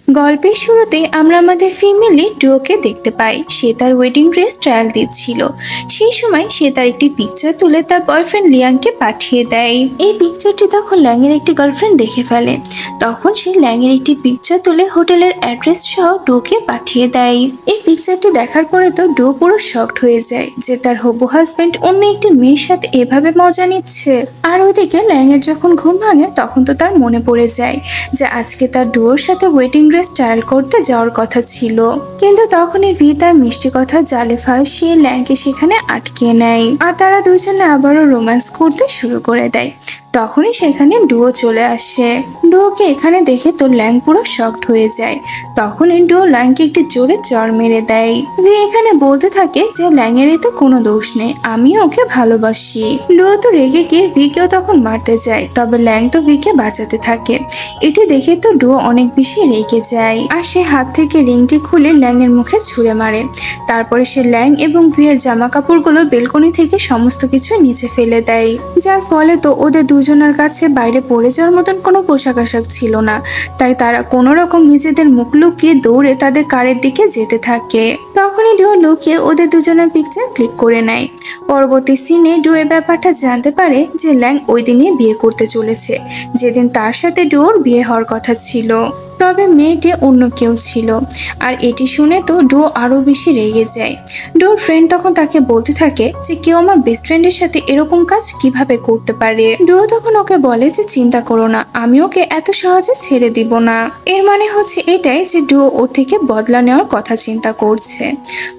গল্পের শুরুতে আমরা আমাদের ফ্যামিলি ডুওকে দেখতে পাই। সে তার ওয়েডিং ড্রেস ট্রায়াল দিচ্ছিল। সেই সময় সে তার একটি পিকচার তুলে তার বয়ফ্রেন্ড লিয়াংকে পাঠিয়ে দেয়। এই পিকচারটি তখন ল্যাংয়ের একটি গার্লফ্রেন্ড দেখে ফেলে। তখন সে ল্যাংয়ের একটি পিকচার তুলে হোটেলের অ্যাড্রেস সহ ডুওকে পাঠিয়ে দেয়। এই পিকচারটি দেখার পরে তো ডুও পুরো শকড হয়ে যায় যে তার হবু হাজবেন্ড অন্য একটি মেয়ের সাথে এভাবে মজা নিচ্ছে। আর ওদিকে ল্যাংয়ের যখন ঘুম ভাঙে তখন তো তার মনে পড়ে যায় যে আজকে তার ডুওর সাথে ওয়েডিং ড্রেস ট্রায়াল করতে যাওয়ার কথা ছিল। কিন্তু তখনই ভি তার মিষ্টি কথা জালে ফাঁসিয়ে ল্যাংকে সেখানে আটকে নেয় আর তারা দুজনে আবারও রোম্যান্স করতে শুরু করে দেয়। তখনই সেখানে ডুও চলে আসে। ডুওকে এখানে দেখে তো ল্যাং পুরো শকড হয়ে যায়। তখনই ডুও ল্যাংকে একটি জোরে চড় মেরে দেয়। ভি এখানে বলতে থাকে যে ল্যাংয়ের তো কোনো দোষ নেই, আমি ওকে ভালোবাসি। ডুও তো রেগে গিয়ে ভিকেও তখন মারতে যায়, তবে ল্যাং তো ভিকে বাঁচাতে থাকে। এটি দেখে তো ডুও অনেক বেশি রেগে যায় আর সে হাত থেকে রিংটি খুলে ল্যাংয়ের মুখে ছুঁড়ে মারে। তারপরে সে ল্যাং এবং ভিয়ের জামা কাপড়গুলো বেলকনি থেকে সমস্ত কিছু নিচে ফেলে দেয়, যার ফলে তো ওদের দুজনের কাছে বাইরে পড়ে যাওয়ার মতন কোনো পোশাক আশাক ছিল না। তাই তারা কোনো রকম নিজেদের মুখ লুকিয়ে দৌড়ে তাদের কারের দিকে যেতে থাকে। তখনই ডুও লুকিয়ে ওদের দুজনের পিকচার ক্লিক করে নেয়। পরবর্তী সিনে ডুও এই ব্যাপারটা জানতে পারে যে ল্যাং ওই দিনই বিয়ে করতে চলেছে, যেদিন তার সাথে ডুওর বিয়ে হওয়ার কথা ছিল। তবে মেয়েটি অন্য কেউ ছিল। আর এটি শুনে তো ডুও আরো বেশি রেগে যায়। ডুওর ফ্রেন্ড তখন তাকে বলতে থাকে যে কেউ আমার বেস্ট ফ্রেন্ডের সাথে এরকম কাজ কিভাবে করতে পারে। ডুও তখন ওকে বলে যে চিন্তা করো না, আমি ওকে এত সহজে ছেড়ে দিব না। এর মানে হচ্ছে এটাই যে ডুও ওর থেকে বদলা নেওয়ার কথা চিন্তা করছে।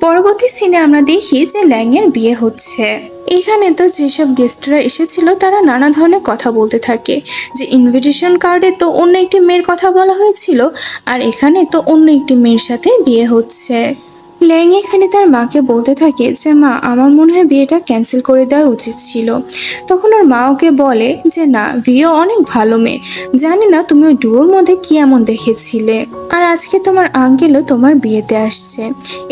পরবর্তী সিনে আমরা দেখি যে ল্যাংয়ের বিয়ে হচ্ছে। এখানে তো যেসব গেস্টরা এসেছিল তারা নানা ধরনের কথা বলতে থাকে যে ইনভিটেশন কার্ডে তো অন্য একটি মেয়ের কথা বলা হয়েছিল আর এখানে তো অন্য একটি মেয়ের সাথে বিয়ে হচ্ছে। ল্যাং এখানে তার মাকে বলতে থাকে যে মা, আমার মনে হয় বিয়েটা ক্যান্সেল করে দেওয়া উচিত ছিল। তখন ওর মা ওকে বলে যে না, ভিও অনেক ভালো মেয়ে, জানি না তুমি ওই ডুয়োর মধ্যে কি এমন দেখেছিলে, আর আজকে তোমার আঙ্কেলও তোমার বিয়েতে আসছে।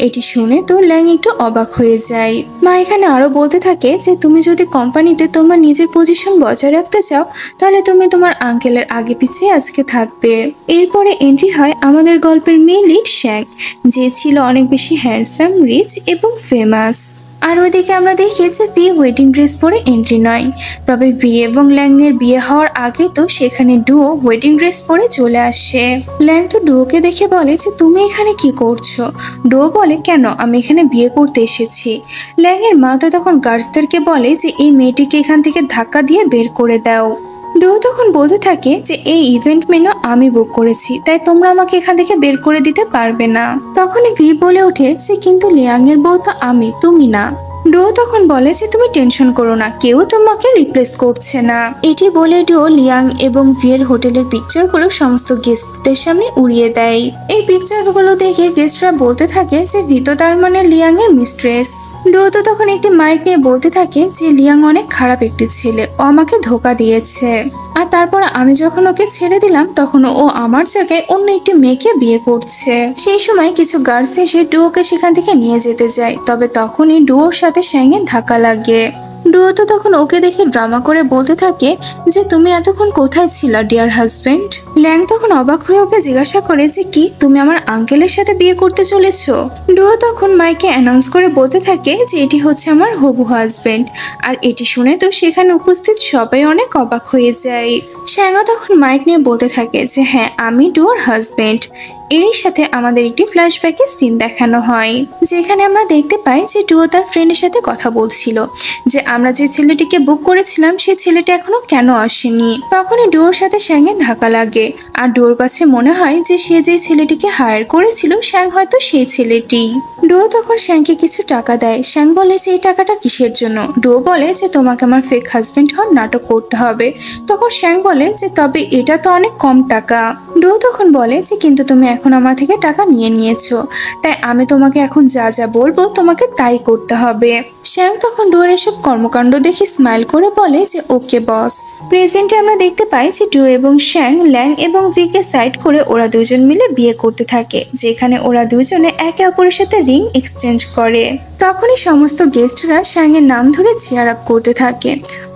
এটি শুনে তো ল্যাং একটু অবাক হয়ে যায়। মা এখানে আরো বলতে থাকে যে তুমি যদি কোম্পানিতে তোমার নিজের পজিশন বজায় রাখতে চাও তাহলে তুমি তোমার আঙ্কেলের আগে পিছিয়ে আজকে থাকবে। এরপরে এন্ট্রি হয় আমাদের গল্পের মেয়ে লিড শ্যাং, যে ছিল অনেক বেশি হ্যান্ডসাম, রিচ এবং ফেমাস। আর ওইদিকে আমরা দেখি যে ভি ওয়েডিং ড্রেস পরে এন্ট্রি নয়, তবে ভি এবং ল্যাংয়ের বিয়ে হওয়ার আগে তো সেখানে ডুও ওয়েডিং ড্রেস পরে চলে আসে। ল্যাং তো ডুওকে দেখে বলে যে তুমি এখানে কি করছো। ডুও বলে কেন, আমি এখানে বিয়ে করতে এসেছি। ল্যাংয়ের মা তো তখন গার্ডসদেরকে বলে যে এই মেয়েটিকে এখান থেকে ধাক্কা দিয়ে বের করে দাও। ডুও তখন বলতে থাকে যে এই ইভেন্ট মেনু আমি বুক করেছি, তাই তোমরা আমাকে এখান থেকে বের করে দিতে পারবে না। তখনই ভি বলে ওঠে যে কিন্তু লিয়াংয়ের বউ তো আমি, তুমি না। ডুও তখন বলে যে তুমি টেনশন করো না, কেউ তোমাকে রিপ্লেস করছে না। এটি বলে ডুও লিয়াং এবং ভিয়ের হোটেলের পিকচারগুলো সমস্ত গেস্টদের সামনে উড়িয়ে দেয়। এই পিকচারগুলো দেখে গেস্টরা বলতে থাকে যে ভি তো তার মানে লিয়াং এর মিস্ট্রেস। ডুও তো তখন একটি মাইক নিয়ে বলতে থাকে যে লিয়াং অনেক খারাপ একটি ছেলে, ও আমাকে ধোকা দিয়েছে। আর তারপর আমি যখন ওকে ছেড়ে দিলাম তখন ও আমার জায়গায় অন্য একটি মেয়েকে বিয়ে করছে। সেই সময় কিছু গার্ডস এসে ডুওকে সেখান থেকে নিয়ে যেতে যায়, তবে তখনই ডুওর সাথে শ্যাংয়ের ধাক্কা লাগে। ডুও তো তখন ওকে দেখে ড্রামা করে বলতে থাকে যে তুমি এতক্ষণ কোথায় ছিলা ডিয়ার হাজবেন্ড। ল্যাং তখন অবাক হয়ে ওকে জিজ্ঞাসা করে যে কি তুমি আমার আঙ্কেলের সাথে বিয়ে করতে চলেছো। ডুও তখন মাইকে অ্যানাউন্স করে বলতে থাকে যে এটি হচ্ছে আমার হবু হাজবেন্ড। আর এটি শুনে তো সেখানে উপস্থিত সবাই অনেক অবাক হয়ে যায়। শ্যাংও তখন মাইক নিয়ে বলতে থাকে যে হ্যাঁ, আমি ডুওর হাজবেন্ড। এরই সাথে আমাদের একটি ফ্ল্যাশব্যাকের সিন দেখানো হয়, যেখানে আমরা দেখতে পাই যে ডুও তার ফ্রেন্ডের সাথে কথা বলছিল যে আমরা যে ছেলেটিকে বুক করেছিলাম সে ছেলেটি এখনো কেন আসেনি। তখনই ডুওর সাথে শ্যাংয়ের ধাক্কা লাগে আর ডুওর কাছে মনে হয় যে সে যে ছেলেটিকে হায়ার করেছিল শ্যাং হয়তো সেই ছেলেটি। ডুও তখন শ্যাংকে কিছু টাকা দেয়। শ্যাং বলে যে এই টাকাটা কিসের জন্য। ডুও বলে যে তোমাকে আমার ফেক হাজবেন্ড হওয়ার নাটক করতে হবে। তখন শ্যাং বলে যে তবে এটা তো অনেক কম টাকা। ডুও তখন বলে যে কিন্তু তুমি এখন আমার থেকে টাকা নিয়ে নিয়েছো, তাই আমি তোমাকে এখন যা যা বলবো তোমাকে তাই করতে হবে। শ্যাং তখন ডুয়োর এসব কর্মকাণ্ড দেখে স্মাইল করে বলে যে ওকে বস। প্রেজেন্টে আমরা দেখতে পাই যে ডুয়ো এবং শ্যাং ল্যাং এবং ভিকে সাইড করে ওরা দুজন মিলে বিয়ে করতে থাকে, যেখানে ওরা দুজনে একে অপরের সাথে রিং এক্সচেঞ্জ করে। তখনই সমস্ত গেস্টরা শ্যাংয়ের নাম ধরে চেয়ার আপ করতে থাকে।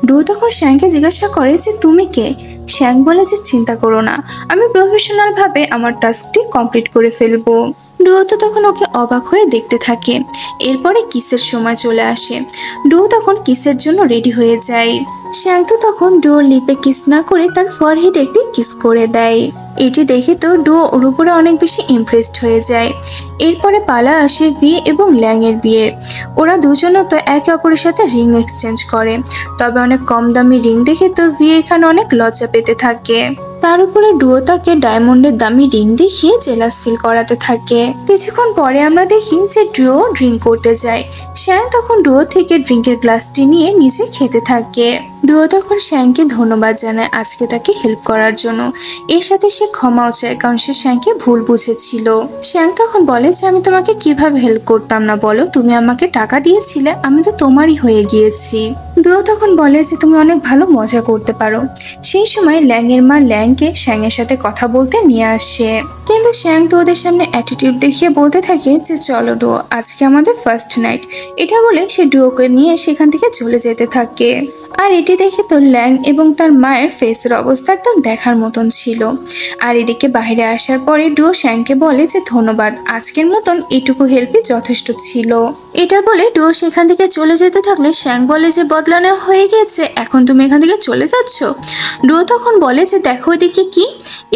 ডুয়ো তখন শ্যাংকে জিজ্ঞাসা করে যে তুমি কে। শ্যাং বলে যে চিন্তা করো না, আমি প্রফেশনাল ভাবে আমার টাস্কটি কমপ্লিট করে ফেলবো। ডুও তো তখন ওকে অবাক হয়ে দেখতে থাকে। এরপরে কিসের সময় চলে আসে। ডুও তখন কিসের জন্য রেডি হয়ে যায়। শ্যাং তো তখন ডুয়োর লিপে কিস না করে তার ফরহেডে একটি কিস করে দেয়। এটি দেখে তো ডুও ওর উপরে অনেক বেশি ইমপ্রেসড হয়ে যায়। এরপরে পালা আসে ভি এবং ল্যাং এর বিয়ের। ওরা দুজনও তো একে অপরের সাথে রিং এক্সচেঞ্জ করে, তবে অনেক কম দামি রিং দেখে তো ভি এখানে অনেক লজ্জা পেতে থাকে। তার উপরে ডুও তাকে ডায়মন্ডের দামি রিং দেখিয়ে জেলাস ফিল করাতে থাকে। কিছুক্ষণ পরে আমরা দেখি যে ডুও ড্রিঙ্ক করতে যায়। শ্যাং তখন ডুও থেকে ড্রিঙ্কের গ্লাসটি নিয়ে নিজে খেতে থাকে। ডুও তখন শ্যাংকে ধন্যবাদ জানায় আজকে তাকে হেল্প করার জন্য। এর সাথে সে ক্ষমাও চায়, কারণ সে শ্যাংকে ভুল বুঝেছিল। শ্যাং তখন বলে যে আমি তোমাকে কিভাবে হেল্প করতাম না বলো, তুমি আমাকে টাকা দিয়েছিলে, আমি তো তোমারই হয়ে গিয়েছি। ডুও তখন বলে যে তুমি অনেক ভালো মজা করতে পারো। সেই সময় ল্যাং এর মা ল্যাংকে শ্যাংয়ের সাথে কথা বলতে নিয়ে আসে, কিন্তু শ্যাং তো ওদের সামনে অ্যাটিটিউড দেখিয়ে বলতে থাকে যে চলো ডুও, আজকে আমাদের ফার্স্ট নাইট। এটা বলে সে ডুওকে নিয়ে সেখান থেকে চলে যেতে থাকে। আর এটি দেখে তো ল্যাং এবং তার মায়ের ফেসের অবস্থা একদম দেখার মতন ছিল। আর এদিকে বাইরে আসার পরে ডুও শ্যাংকে বলে যে ধন্যবাদ, আজকের মতন এটুকু হেল্পই যথেষ্ট ছিল। এটা বলে ডুও সেখান থেকে চলে যেতে থাকলে শ্যাং বলে যে বদলা নেওয়া হয়ে গেছে, এখন তুমি এখান থেকে চলে যাচ্ছ। ডুও তখন বলে যে দেখো এদিকে কি।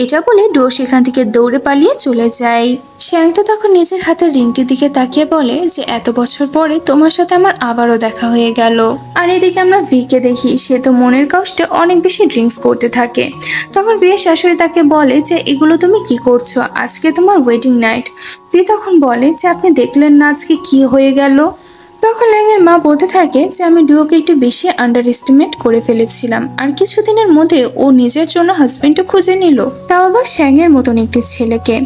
এটা বলে ডুও সেখান থেকে দৌড়ে পালিয়ে চলে যায়। শ্যাং তো তখন নিজের হাতের রিংটির দিকে তাকিয়ে বলে যে এত বছর পরে তোমার সাথে আমার আবারও দেখা হয়ে গেল। আর এদিকে আমরা ভিকে দেখি, সে তো মনের কষ্টে অনেক বেশি ড্রিঙ্কস করতে থাকে। তখন ভিয়ের শাশুড়ি তাকে বলে যে এগুলো তুমি কি করছো, আজকে তোমার ওয়েডিং নাইট। ভি তখন বলে যে আপনি দেখলেন না আজকে কি হয়ে গেল। তখন ল্যাংয়ের মা বলতে থাকে যে আমি ডুওকে একটু বেশি আন্ডার এস্টিমেট করে ফেলেছিলাম, আর কিছুদিনের মধ্যে ও নিজের জন্য হাজবেন্ডও খুঁজে নিল, তাও আবার শ্যাংয়ের মতন একটি ছেলেকে।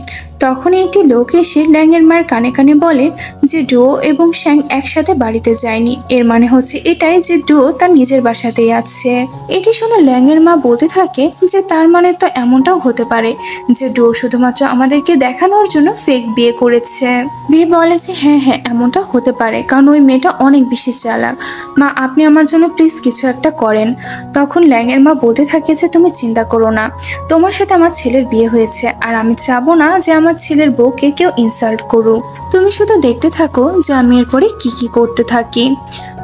তখনই একটি লোক এসে ল্যাংয়ের মায়ের কানে কানে বলে যে ডুও এবং শ্যাং একসাথে বাড়িতে যায়নি, এর মানে হচ্ছে এটাই যে ডুও তার নিজের বাসাতেই আছে। এটি শুনে ল্যাংয়ের মা বলতে থাকে যে তার মানে তো এমনটাও হতে পারে যে ডুও শুধুমাত্র আমাদেরকে দেখানোর জন্য ফেক বিয়ে করেছে। বিয়ে বলে যে হ্যাঁ হ্যাঁ এমনটা হতে পারে, কারণ ওই মেয়েটা অনেক বেশি চালাক। মা আপনি আমার জন্য প্লিজ কিছু একটা করেন। তখন ল্যাংয়ের মা বলতে থাকে যে তুমি চিন্তা করো না, তোমার সাথে আমার ছেলের বিয়ে হয়েছে, আর আমি চাবো না যে আমার ছেলের বউকে কেউ ইনসাল্ট করুক। তুমি শুধু দেখতে থাকো যে আমি এরপরে কি কি করতে থাকি।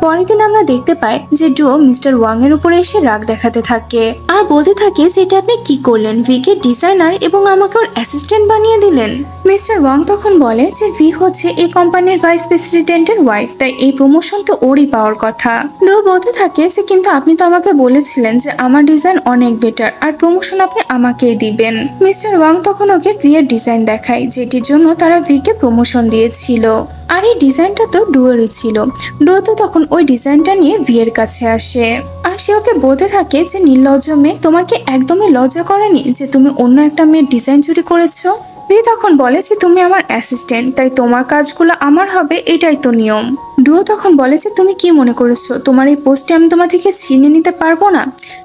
পরের দিন আমরা দেখতে পাই যে ডুও মিস্টার ওয়াং এর উপরে এসে রাগ দেখাতে থাকে আর বলতে থাকে যে এটা আপনি কি করলেন, ভিকে ডিজাইনার এবং আমাকে ওর অ্যাসিস্ট্যান্ট বানিয়ে দিলেন। মিস্টার ওয়াং তখন বলে যে ভি হচ্ছে এই কোম্পানির ভাইস প্রেসিডেন্টের ওয়াইফ, তাই এই প্রমোশন তো ওরই পাওয়ার কথা। ডুও বলতে থাকে যে কিন্তু আপনি তো আমাকে বলেছিলেন যে আমার ডিজাইন অনেক বেটার আর প্রমোশন আপনি আমাকেই দিবেন। মিস্টার ওয়াং তখন ওকে ভি এর ডিজাইন দেখায়, যেটির জন্য তারা ভিকে প্রমোশন দিয়েছিল। আর এই ডিজাইনটা তো ডুয়েরই ছিল। ডুও তো তখন ওই ডিজাইনটা নিয়ে ভিয়ের কাছে আসে, আর সে ওকে বলতে থাকে যে নির্লজ্জ মেয়ে, তোমার কি একদমই লজ্জা করেনি যে তুমি অন্য একটা মেয়ের ডিজাইন চুরি করেছো। ভি তখন বলে যে তুমি আমার অ্যাসিস্ট্যান্ট, তাই তোমার কাজগুলো আমার হবে, এটাই তো নিয়ম। ডুও তখন বলে যে তুমি কি মনে করেছো তোমার এই পোস্টে আমি তোমার থেকে ছিনিয়ে নিতে পারবো না।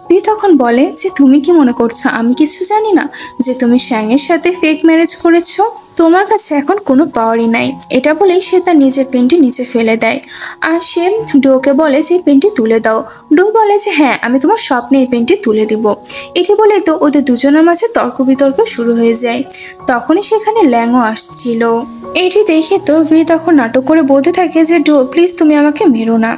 ভি তখন বলে যে তুমি কি মনে করছো আমি কিছু জানি না যে তুমি শ্যাংয়ের সাথে ফেক ম্যারেজ করেছো, তোমার কাছে এখন কোনো পাওয়ারই নাই। এটা বলেই সে তার নিজের পেনটি নিচে ফেলে দেয়, আর সে ডুওকে বলে যে পেনটি তুলে দাও। ডুও বলে যে হ্যাঁ আমি তোমার স্বপ্নে এই পেনটি তুলে দিব। এটি বলে তো ওদের দুজনের মাঝে তর্ক বিতর্ক শুরু হয়ে যায়। তখনই সেখানে ল্যাংও আসছিল। এটি দেখে তো ভি তখন নাটক করে বলতে থাকে যে ডুও প্লিজ তুমি আমাকে মেরো না।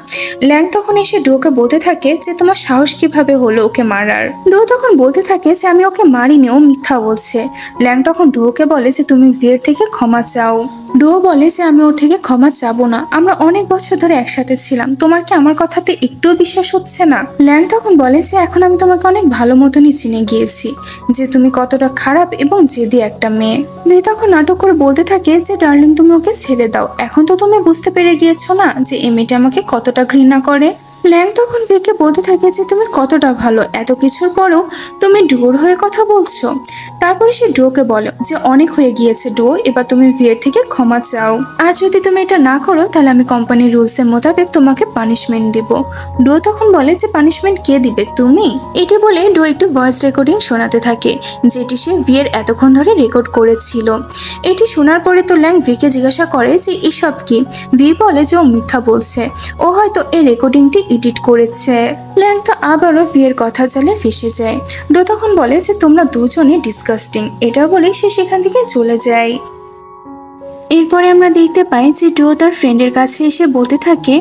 ল্যাং তখন এসে ডুওকে বলতে থাকে যে তোমার সাহস কিভাবে হলো ওকে মারার। ডুও তখন বলতে থাকে যে আমি ওকে মারিনি, ও মিথ্যা বলছে। ল্যাং তখন ডুওকে বলে যে তুমি ভিয়ের থেকে ক্ষমা চাও। ডুও বলে যে আমি ওর থেকে ক্ষমা চাবো না, আমরা অনেক বছর ধরে একসাথে ছিলাম, তোমার কি আমার কথাতে একটুও বিশ্বাস হচ্ছে না। ল্যাং তখন বলে যে এখন আমি তোমাকে অনেক ভালো মতনই চিনে গিয়েছি যে তুমি কতটা খারাপ এবং জেদি একটা মেয়ে। ভি তখন নাটক করে বলতে থাকে যে ডার্লিং তুমি ওকে ছেড়ে দাও, এখন তো তুমি বুঝতে পেরে গিয়েছো না যে এই মেয়েটা আমাকে কতটা ঘৃণা করে। ল্যাং তখন ভিকে বলতে থাকে যে তুমি কতটা ভালো, এত কিছুর পরেও তুমি ডুয়োর হয়ে কথা বলছো। তারপরে সে ডুয়োকে বলে যে অনেক হয়ে গিয়েছে ডুয়ো, এবার তুমি ভিয়ের থেকে ক্ষমা চাও, আর যদি তুমি এটা না করো তাহলে আমি কোম্পানির রুলসের মোতাবেক তোমাকে পানিশমেন্ট দিব। ডুয়ো তখন বলে যে পানিশমেন্ট কে দিবে, তুমি। এটি বলে ডুয়ো একটু ভয়েস রেকর্ডিং শোনাতে থাকে যেটি সে ভিয়ের এতক্ষণ ধরে রেকর্ড করেছিল। এটি শোনার পরে তো ল্যাং ভিকে জিজ্ঞাসা করে যে এসব কি। ভি বলে যে ও মিথ্যা বলছে, ও হয়তো এই রেকর্ডিংটি এডিট করেছে। ল্যাং তো আবারও ভিয়ের কথা জালে ফেসে যায়। ডো তখন বলে যে তোমরা দুজনে ডিসকাস্টিং, এটা বলে সে সেখান থেকে চলে যায়। এরপরে আমরা দেখতে পাই যে ডো তার ফ্রেন্ডের কাছে এসে বলতে থাকে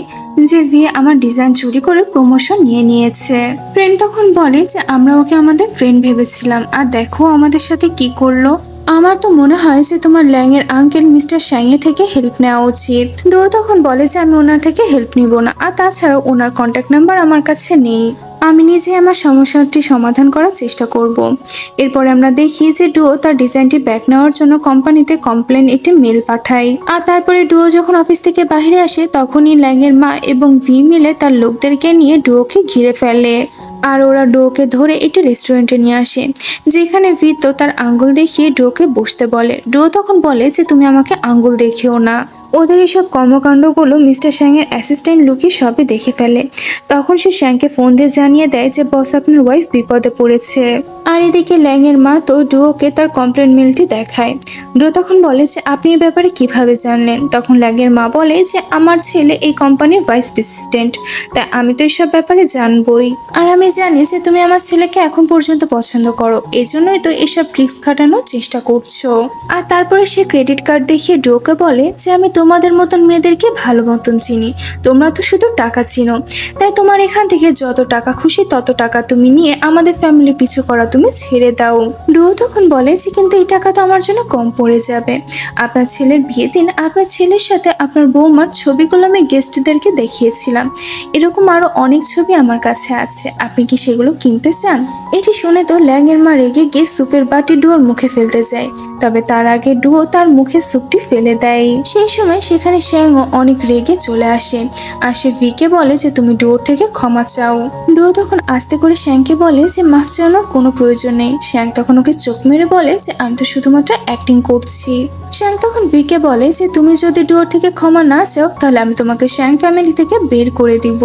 যে ভি আমার ডিজাইন চুরি করে প্রমোশন নিয়ে নিয়েছে। ফ্রেন্ড তখন বলে যে আমরা ওকে আমাদের ফ্রেন্ড ভেবেছিলাম, আর দেখো আমাদের সাথে কি করলো। আমার তো মনে হয় যে তোমার ল্যাং এর আঙ্কেল মিস্টার শ্যাংয়ে থেকে হেল্প নেওয়া উচিত। ডো তখন বলে যে আমি ওনার থেকে হেল্প নিব না, আর তাছাড়াও ওনার কন্ট্যাক্ট নাম্বার আমার কাছে নেই, আমি নিজে আমার সমস্যাটি সমাধান করার চেষ্টা করব। এরপরে আমরা দেখি যে ডুও তার ডিজাইনটি ব্যাক নেওয়ার জন্য কোম্পানিতে কমপ্লেন একটি মেল পাঠায়। আর তারপরে ডুও যখন অফিস থেকে বাইরে আসে তখনই ল্যাংয়ের মা এবং ভি মিলে তার লোকদেরকে নিয়ে ডুওকে ঘিরে ফেলে। আর ওরা ডোকে ধরে একটি রেস্টুরেন্টে নিয়ে আসে, যেখানে ভি তো তার আঙ্গুল দেখিয়ে ডোকে বসতে বলে। ডো তখন বলে যে তুমি আমাকে আঙ্গুল দেখিও না। ওদের এইসব কর্মকাণ্ডগুলো মিস্টার শ্যাংয়ের অ্যাসিস্ট্যান্ট লুকি সবই দেখে ফেলে। তখন সে শ্যাংকে ফোন দিয়ে জানিয়ে দেয় যে বস আপনার ওয়াইফ বিপদে পড়েছে। আর এদিকে ল্যাংয়ের মা তো ডুওকে তার কমপ্লেন মেলটি দেখায়। ডো তখন বলে যে আপনি এই ব্যাপারে কিভাবে জানলেন। তখন ল্যাংয়ের মা বলে যে আমার ছেলে এই কোম্পানির ভাইস প্রেসিডেন্ট, তাই আমি তো এইসব ব্যাপারে জানবই। আর আমি জানি যে তুমি আমার ছেলেকে এখন পর্যন্ত পছন্দ করো, এজন্যই তো এসব ট্রিক্স খাটানোর চেষ্টা করছো। আর তারপরে সে ক্রেডিট কার্ড দেখিয়ে ডোকে বলে যে আমি তোমাদের মতন মেয়েদেরকে ভালো মতন চিনি, তোমরা তো শুধু টাকা চিনো, তাই তোমার এখান থেকে যত টাকা খুশি তত টাকা তুমি নিয়ে আমাদের ফ্যামিলি পিছু করা তুমি ছেড়ে দাও। ডো তখন বলে যে কিন্তু এই টাকা তো আমার জন্য কম পড়ে যাবে। আপনার ছেলের বিয়ে দিন আপনার ছেলের সাথে আপনার বৌমার ছবিগুলো আমি গেস্টদেরকে দেখিয়েছিলাম, এরকম আরো অনেক ছবি আমার কাছে আছে, আপনি কি সেগুলো কিনতে চান। এটি শুনে তো ল্যাংয়ের মা রেগে গিয়ে সুপের বাটি ডুয়োর মুখে ফেলতে যায়, তবে তার আগে ডুয়ো তার মুখে সুপটি ফেলে দেয়। সেই সময় সেখানে শ্যাংও অনেক রেগে চলে আসে, আর সে ভিকে বলে যে তুমি ডুয়োর থেকে ক্ষমা চাও। ডুয়ো তখন আস্তে করে শ্যাংকে বলে যে মাফ চাওয়ানোর কোনো প্রয়োজন নেই। শ্যাং তখন ওকে চোখ মেরে বলে যে আমি তো শুধুমাত্র অ্যাক্টিং করছি। শ্যাং তখন ভিকে বলে যে তুমি যদি ডুয়োর থেকে ক্ষমা না চাও তাহলে আমি তোমাকে শ্যাং ফ্যামিলি থেকে বের করে দিব।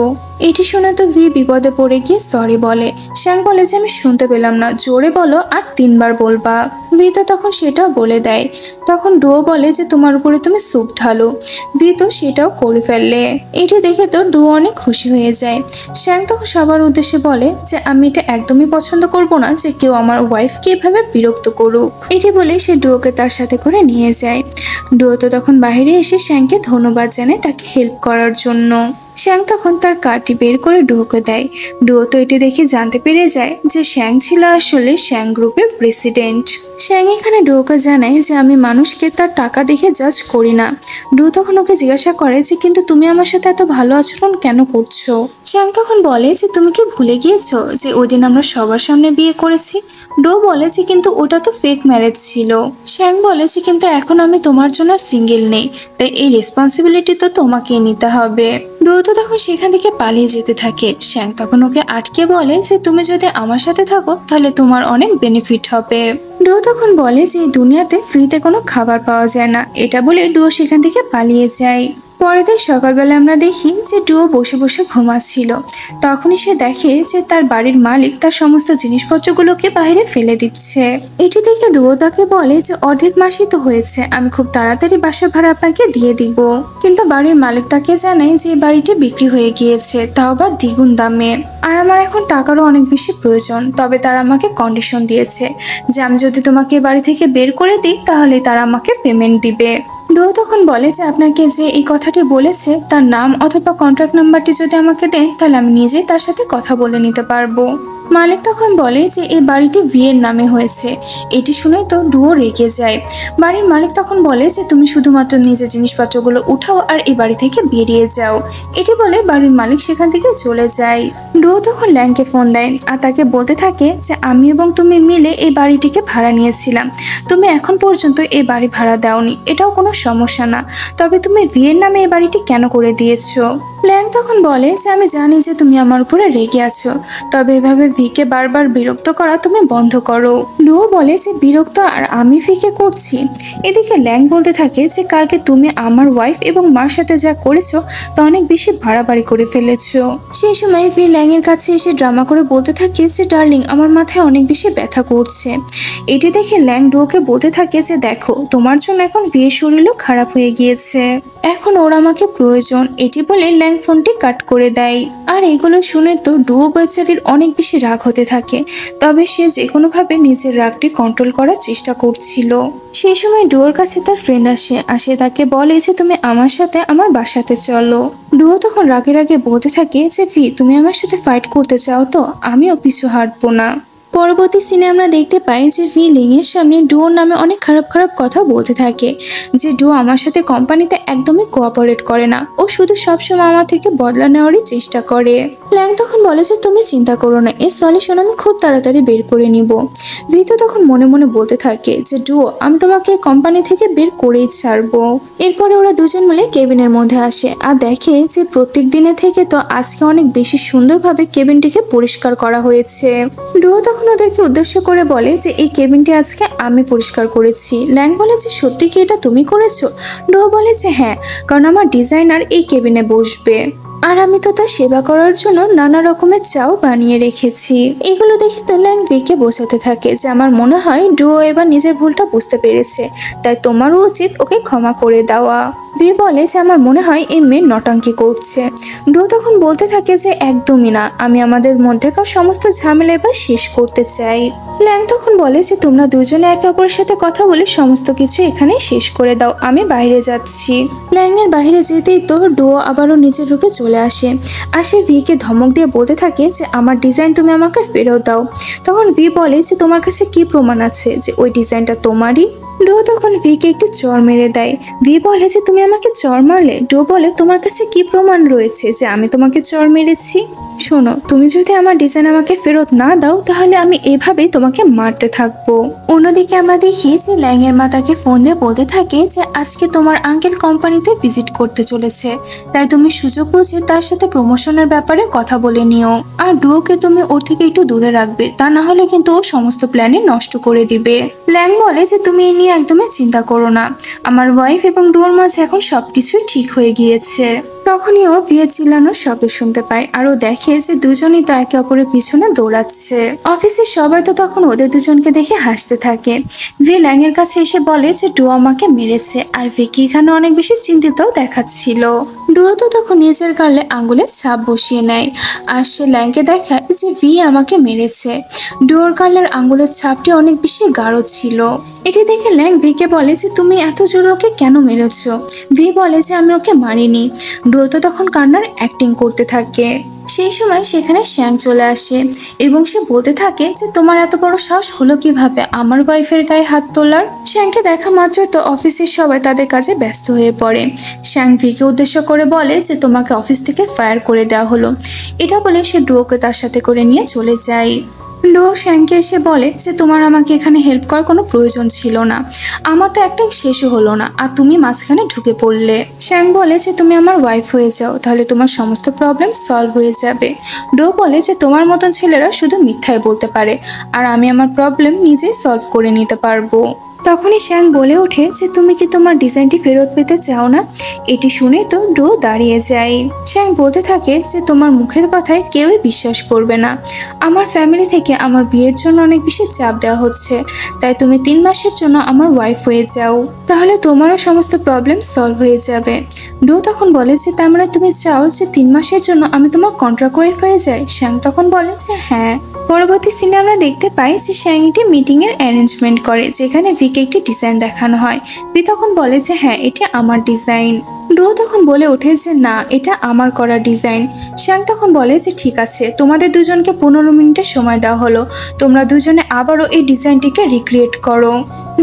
এটি শুনে তো ভি বিপদে পড়ে গিয়ে সরি বলে। শ্যাং বলে যে আমি শুনতে পেলাম না, জোরে বলো আর 3 বার বলবা। ভি তো তখন সেটাও বলে দেয়। তখন ডুয়ো বলে যে তোমার উপরে তুমি স্যুপ ঢালো। ভি তো সেটাও করে ফেললে। এটি দেখে তো ডুয়ো অনেক খুশি হয়ে যায়। শ্যাং তখন সবার উদ্দেশ্যে বলে যে আমি এটা একদমই পছন্দ করব না যে কেউ আমার ওয়াইফকে এভাবে বিরক্ত করুক। এটি বলে সে ডুয়োকে তার সাথে করে নিয়ে যায়। ডুয়ো তো তখন বাইরে এসে শ্যাংকে ধন্যবাদ জানায় তাকে হেল্প করার জন্য। শ্যাং তখন তার কার্ডটি বের করে ডুয়োকে দেয়। ডুয়ো তো এটি দেখে জানতে পেরে যায় যে শ্যাং ছিল আসলে শ্যাং গ্রুপের প্রেসিডেন্ট। শ্যাং এখানে ডুয়োকে জানায় যে আমি মানুষকে তার টাকা দেখে জাজ করি না। ডুয়ো তখন ওকে জিজ্ঞাসা করে যে কিন্তু তুমি আমার সাথে এত ভালো আচরণ কেন করছো। শ্যাং তখন বলে যে তুমি কি ভুলে গিয়েছো যে ওই দিন আমরা সবার সামনে বিয়ে করেছি। ডো বলে যে কিন্তু ওটা তো ফেক ম্যারেজ ছিল। শ্যাং বলে যে কিন্তু এখন আমি তোমার জন্য সিঙ্গেল নেই, তাই এই রেসপন্সিবিলিটি তো তোমাকেই নিতে হবে। ডো তো তখন সেখান থেকে পালিয়ে যেতে থাকে। শ্যাং তখন ওকে আটকে বলে যে তুমি যদি আমার সাথে থাকো তাহলে তোমার অনেক বেনিফিট হবে। ডো তখন বলে যে এই দুনিয়াতে ফ্রিতে কোনো খাবার পাওয়া যায় না, এটা বলে ডো সেখান থেকে পালিয়ে যায়। পরের দিন সকালবেলা আমরা দেখি যে ডুয়ো বসে বসে ঘুমাচ্ছিল। তখনই সে দেখে যে তার বাড়ির মালিক তার সমস্ত জিনিসপত্রগুলোকে বাইরে ফেলে দিচ্ছে। এটি দেখে ডুয়ো তাকে বলে যে অর্ধেক মাসই তো হয়েছে, আমি খুব তাড়াতাড়ি বাসা ভাড়া আপনাকে দিয়ে দিব। কিন্তু বাড়ির মালিক তাকে জানায় যে এই বাড়িটি বিক্রি হয়ে গিয়েছে, তাও আবার দ্বিগুণ দামে। আর আমার এখন টাকারও অনেক বেশি প্রয়োজন, তবে তারা আমাকে কন্ডিশন দিয়েছে যে আমি যদি তোমাকে বাড়ি থেকে বের করে দিই তাহলে তারা আমাকে পেমেন্ট দিবে। ডো তখন বলে যে আপনাকে যে এই কথাটি বলেছে তার নাম অথবা কন্ট্রাক্ট নাম্বারটি যদি আমাকে দেন তাহলে আমি নিজেই তার সাথে কথা বলে নিতে পারবো। মালিক তখন বলে যে এই বাড়িটি ভিয়ের নামে হয়েছে। এটি শুনে তো ডুয়ো রেগে যায়। বাড়ির মালিক তখন বলে যে তুমি শুধুমাত্র নিজের জিনিসপত্রগুলো উঠাও আর এই বাড়ি থেকে বেরিয়ে যাও। এটি বলে বাড়ির মালিক সেখান থেকে চলে যায়। ডুয়ো তখন ল্যাংকে ফোন দেয় আর তাকে বলতে থাকে যে আমি এবং তুমি মিলে এই বাড়িটিকে ভাড়া নিয়েছিলাম, তুমি এখন পর্যন্ত এই বাড়ি ভাড়া দাওনি, এটাও কোনো সমস্যা না, তবে তুমি ভিয়ের নামে এই বাড়িটি কেন করে দিয়েছো। ল্যাং তখন বলে যে আমি জানি যে তুমি আমার উপরে রেগে আছো, তবে এভাবে ভিকে বারবার বিরক্ত করা তুমি বন্ধ করো। ডুয়ো বলে যে বিরক্ত আর আমি ভিকে করছি। এদিকে ল্যাং বলতে থাকে যে কালকে তুমি আমার ওয়াইফ এবং মার সাথে যা করেছো তা অনেক বেশি বাড়াবাড়ি করে ফেলেছো। সেই সময় ভি ল্যাং এর কাছে এসে ড্রামা করে বলতে থাকে যে ডার্লিং আমার মাথায় অনেক বেশি ব্যথা করছে। এটি দেখে ল্যাং ডুয়োকে বলতে থাকে যে দেখো তোমার জন্য এখন ভিয়ের শরীরও খারাপ হয়ে গিয়েছে, এখন ওর আমাকে প্রয়োজন, এটি বলে ল্যাং ফোনটি কাট করে দেয়। আর এগুলো শুনে তো ডুও বেচারির অনেক বেশি রাগ হতে থাকে, তবে সে যে কোনোভাবে নিজের রাগটি কন্ট্রোল করার চেষ্টা করছিল। সেই সময় ডুয়োর কাছে তার ফ্রেন্ড আসে তাকে বলে যে তুমি আমার সাথে আমার বাসাতে চলো। ডুয়ো তখন রাগে রাগে বলতে থাকে যে ভি, তুমি আমার সাথে ফাইট করতে চাও তো আমিও পিছু হাঁটবো না। পরবর্তী সিনে আমরা দেখতে পাই যে ভি লিং এর সামনে ডুয়োর নামে অনেক খারাপ খারাপ কথা বলতে থাকে, যে ডুয়ো আমার সাথে কোম্পানিতে একদমই কোঅপারেট করে না, ও শুধু সবসময় আমার থেকে বদলা নেওয়ারই চেষ্টা করে। ল্যাং তখন বলে যে তুমি চিন্তা করো না, এর সলিউশন আমি খুব তাড়াতাড়ি বের করে নিব। ভি তো তখন মনে মনে বলতে থাকে যে ডুয়ো, আমি তোমাকে কোম্পানি থেকে বের করেই ছাড়বো। এরপরে ওরা দুজন মিলে কেবিনের মধ্যে আসে আর দেখে যে প্রত্যেক দিনের থেকে তো আজকে অনেক বেশি সুন্দরভাবে কেবিনটিকে পরিষ্কার করা হয়েছে। ডুয়ো তখন ওদেরকে উদ্দেশ্য করে বলে যে এই কেবিনটি আজকে আমি পরিষ্কার করেছি। ল্যাং বলে যে সত্যি কি এটা তুমি করেছো? ডুয়ো বলে যে হ্যাঁ, কারণ আমার ডিজাইনার এই কেবিনে বসবে আর আমি তো তার সেবা করার জন্য নানা রকমের চাও বানিয়ে রেখেছি। এগুলো দেখে তো ল্যাং ভিকে বোঝাতে থাকে যে আমার মনে হয় ডুয়ো এবার নিজের ভুলটা বুঝতে পেরেছে, তাই তোমারও উচিত ওকে ক্ষমা করে দেওয়া। ভি বলে যে আমার মনে হয় এই মেয়ে নটাঙ্কি করছে। ডুয়ো তখন বলতে থাকে যে একদমই না, আমি আমাদের মধ্যেকার সমস্ত ঝামেলা এবার শেষ করতে চাই। ল্যাং তখন বলে যে তোমরা দুজনে একে অপরের সাথে কথা বলে সমস্ত কিছু এখানে শেষ করে দাও, আমি বাইরে যাচ্ছি। ল্যাং এর বাইরে যেতেই তো ডুয়ো আবারও নিজের রূপে চলে আসে আর সে ভিকে ধমক দিয়ে বলতে থাকে যে আমার ডিজাইন তুমি আমাকে ফেরত দাও। তখন ভি বলে যে তোমার কাছে কি প্রমাণ আছে যে ওই ডিজাইনটা তোমারই? ডুয়ো তখন ভিকে একটি চড় মেরে দেয়। ভি বলে যে তুমি আমাকে চড় মারলে? ডুয়ো বলে তোমার কাছে কি প্রমাণ রয়েছে যে আমি তোমাকে চড় মেরেছি? শোনো, তুমি যদি আমার ডিজাইন আমাকে ফেরত না দাও তাহলে আমি এভাবেই তোমাকে মারতে থাকবো। অন্যদিকে আমরা দেখি যে ল্যাং এর মা তাকে ফোন দিয়ে বলতে থাকে যে আজকে তোমার আঙ্কেল কোম্পানিতে ভিজিট করতে চলেছে, তাই তুমি সুযোগ বুঝে তার সাথে প্রমোশনের ব্যাপারে কথা বলে নিও। আর ডুয়োকে তুমি ওর থেকে একটু দূরে রাখবে, তা না হলে কিন্তু ও সমস্ত প্ল্যানই নষ্ট করে দিবে। ল্যাং বলে যে তুমি এ নিয়ে একদমই চিন্তা করো না, আমার ওয়াইফ এবং ডুয়োর মাঝে এখন সবকিছু ঠিক হয়ে গিয়েছে। তখনই ও বিয়ে চিল্লানোর শব্দ শুনতে পায় আর ও দেখে যে দুজনই তো একে অপরের পিছনে দৌড়াচ্ছে। অফিসের সবাই তো তখন ওদের দুজনকে দেখে হাসতে থাকে। ভি ল্যাং এর কাছে এসে বলে যে ডুয়ো আমাকে মেরেছে আর ভিকি এখানে অনেক বেশি চিন্তিত দেখাচ্ছিল। ডুয়ো তো তখন নিজের গালে আঙ্গুলের ছাপ বসিয়ে নেয় আর সে ল্যাংকে দেখায় যে ভি আমাকে মেরেছে। ডুয়োর গালের আঙ্গুলের ছাপটি অনেক বেশি গাঢ় ছিল। এটি দেখে ল্যাং ভিকে বলে যে তুমি এত জোরে ওকে কেন মেরেছ? ভি বলে যে আমি ওকে মারিনি। ডুয়ো তো তখন কান্নার অ্যাক্টিং করতে থাকে। সেই সময় সেখানে শ্যাং চলে আসে এবং সে বলতে থাকে যে তোমার এত বড় সাহস হলো কিভাবে আমার ওয়াইফের গায়ে হাত তোলার? শ্যাংকে দেখা মাত্র তো অফিসের সবাই তাদের কাজে ব্যস্ত হয়ে পড়ে। শ্যাং ভিকে উদ্দেশ্য করে বলে যে তোমাকে অফিস থেকে ফায়ার করে দেওয়া হলো। এটা বলে সে ডুয়োকে তার সাথে করে নিয়ে চলে যায়। ডুয়ো শ্যাংকে এসে বলে যে তোমার আমাকে এখানে হেল্প করার কোনো প্রয়োজন ছিল না, আমার তো অ্যাক্টিং শেষও হলো না আর তুমি মাঝখানে ঢুকে পড়লে। শ্যাং বলে যে তুমি আমার ওয়াইফ হয়ে যাও, তাহলে তোমার সমস্ত প্রবলেম সলভ হয়ে যাবে। ডুয়ো বলে যে তোমার মতন ছেলেরা শুধু মিথ্যাই বলতে পারে আর আমি আমার প্রবলেম নিজেই সলভ করে নিতে পারবো। তখনই শ্যাং বলে ওঠে যে তুমি কি তোমার ডিজাইনটি ফেরত পেতে চাও না? এটি শুনে তো ডুয়ো দাঁড়িয়ে যায়। শ্যাং বলতে থাকে যে তোমার মুখের কথায় কেউই বিশ্বাস করবে না, আমার ফ্যামিলি থেকে আমার বিয়ের জন্য অনেক বেশি চাপ দেওয়া হচ্ছে, তাই তুমি 3 মাসের জন্য আমার ওয়াইফ হয়ে যাও, তাহলে তোমারও সমস্ত প্রবলেম সলভ হয়ে যাবে। ডুয়ো তখন বলে যে তার মানে তুমি চাও যে 3 মাসের জন্য আমি তোমার কন্ট্রাক্ট ওয়াইফ হয়ে যাই? শ্যাং তখন বলে যে হ্যাঁ। পরবর্তী সিনে আমরা দেখতে পাই যে শ্যাং একটি মিটিং এর অ্যারেঞ্জমেন্ট করে যেখানে ভিকে একটি ডিজাইন দেখানো হয়। ভি তখন বলে যে হ্যাঁ এটি আমার ডিজাইন। ডুয়ো তখন বলে ওঠে যে না এটা আমার করা ডিজাইন। শ্যাং তখন বলে যে ঠিক আছে, তোমাদের দুজনকে 15 মিনিটের সময় দেওয়া হলো, তোমরা দুজনে আবারও এই ডিজাইনটিকে রিক্রিয়েট করো।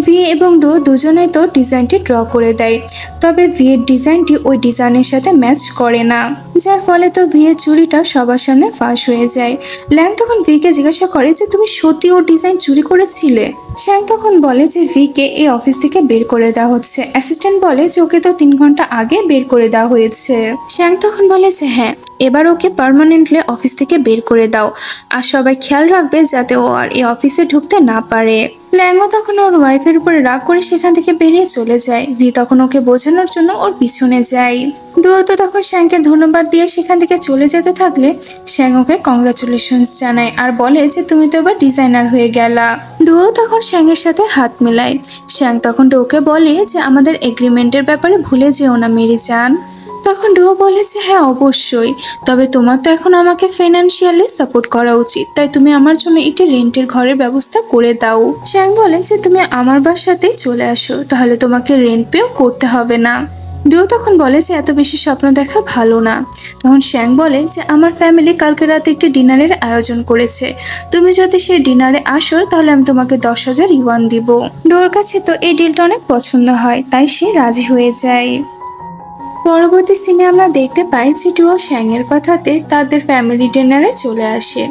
ভি এবং ডুয়ো দুজনেই তো ডিজাইনটি ড্র করে দেয়, তবে ভি এর ডিজাইনটি ওই ডিজাইনের সাথে ম্যাচ করে না, যার ফলে তো ভি এর চুরিটা সবার সামনে ফাঁস হয়ে যায়। ল্যাং তখন ভিকে জিজ্ঞাসা করে যে তুমি সত্যি ওর ডিজাইন চুরি করেছিলে? শ্যাং তখন বলে যে ভিকে এই অফিস থেকে বের করে দেওয়া হচ্ছে। অ্যাসিস্ট্যান্ট বলে যে ওকে তো 3 ঘন্টা আগে বের করে দেওয়া হয়েছে। শ্যাং তখন বলে যে হ্যাঁ এবার ওকে পার্মানেন্টলি অফিস থেকে বের করে দাও, আর সবাই খেয়াল রাখবে যাতে ও আর এই অফিসে ঢুকতে না পারে। ল্যাংও তখন ওর ওয়াইফের উপরে রাগ করে সেখান থেকে বেরিয়ে চলে যায়। ভি তখন ওকে বোঝানোর জন্য ওর পিছনে যায়। ডুও তো তখন শ্যাংকে ধন্যবাদ দিয়ে সেখান থেকে চলে যেতে থাকলে শ্যাং ওকে কংগ্রাচুলেশনস জানায় আর বলে যে তুমি তো এবার ডিজাইনার হয়ে গেলা। ডুও তখন শ্যাংয়ের সাথে হাত মেলায়। শ্যাং তখন ডুওকে বলে যে আমাদের এগ্রিমেন্টের ব্যাপারে ভুলে যেও না মেরি জান। তখন ডুও বলে যে হ্যাঁ অবশ্যই, তবে তোমার তো এখন আমাকে ফাইন্যান্সিয়ালি সাপোর্ট করা উচিত, তাই তুমি আমার জন্য একটি রেন্টের ঘরের ব্যবস্থা করে দাও। শ্যাং বলে যে তুমি আমার বাসাতেই চলে আসো, তাহলে তোমাকে রেন্ট পেও করতে হবে না। ডুও তখন বলে যে এত বেশি স্বপ্ন দেখা ভালো না। তখন শ্যাং বলে যে আমার ফ্যামিলি কালকে রাতে একটি ডিনারের আয়োজন করেছে, তুমি যদি সেই ডিনারে আসো তাহলে আমি তোমাকে 10,000 ইউয়ান দিব। ডুওর কাছে তো এই ডিলটা অনেক পছন্দ হয়, তাই সে রাজি হয়ে যায়। পরবর্তী সিনে আমরা দেখতে পাই যে ডুও শ্যাংয়ের কথাতে তাদের ফ্যামিলি ডিনারে চলে আসে।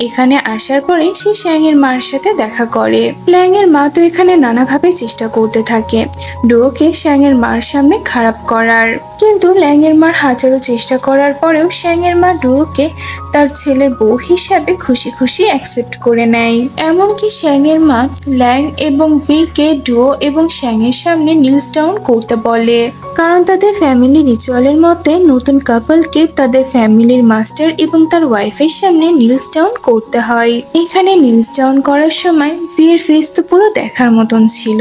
এখানে আসার পরে সে শ্যাংয়ের মার সাথে দেখা করে। ল্যাংয়ের মা তো এখানে নানাভাবে চেষ্টা করতে থাকে ডুওকে শ্যাংয়ের মার সামনে খারাপ করার, কিন্তু ল্যাংয়ের মার হাজারো চেষ্টা করার পরেও শ্যাংয়ের মা ডুওকে তার ছেলের বউ হিসাবে খুশি খুশি অ্যাকসেপ্ট করে নেয়। এমনকি শ্যাংয়ের মা ল্যাং এবং ভিকে ডুও এবং শ্যাংয়ের সামনে নিলস ডাউন করতে বলে, কারণ তাদের ফ্যামিলি রিচুয়ালের মধ্যে নতুন কাপলকে তাদের ফ্যামিলির মাস্টার এবং তার ওয়াইফের সামনে নিলস ডাউন করতে হয়। এখানে নিলস ডাউন করার সময় ভির ফেস তো পুরো দেখার মতন ছিল,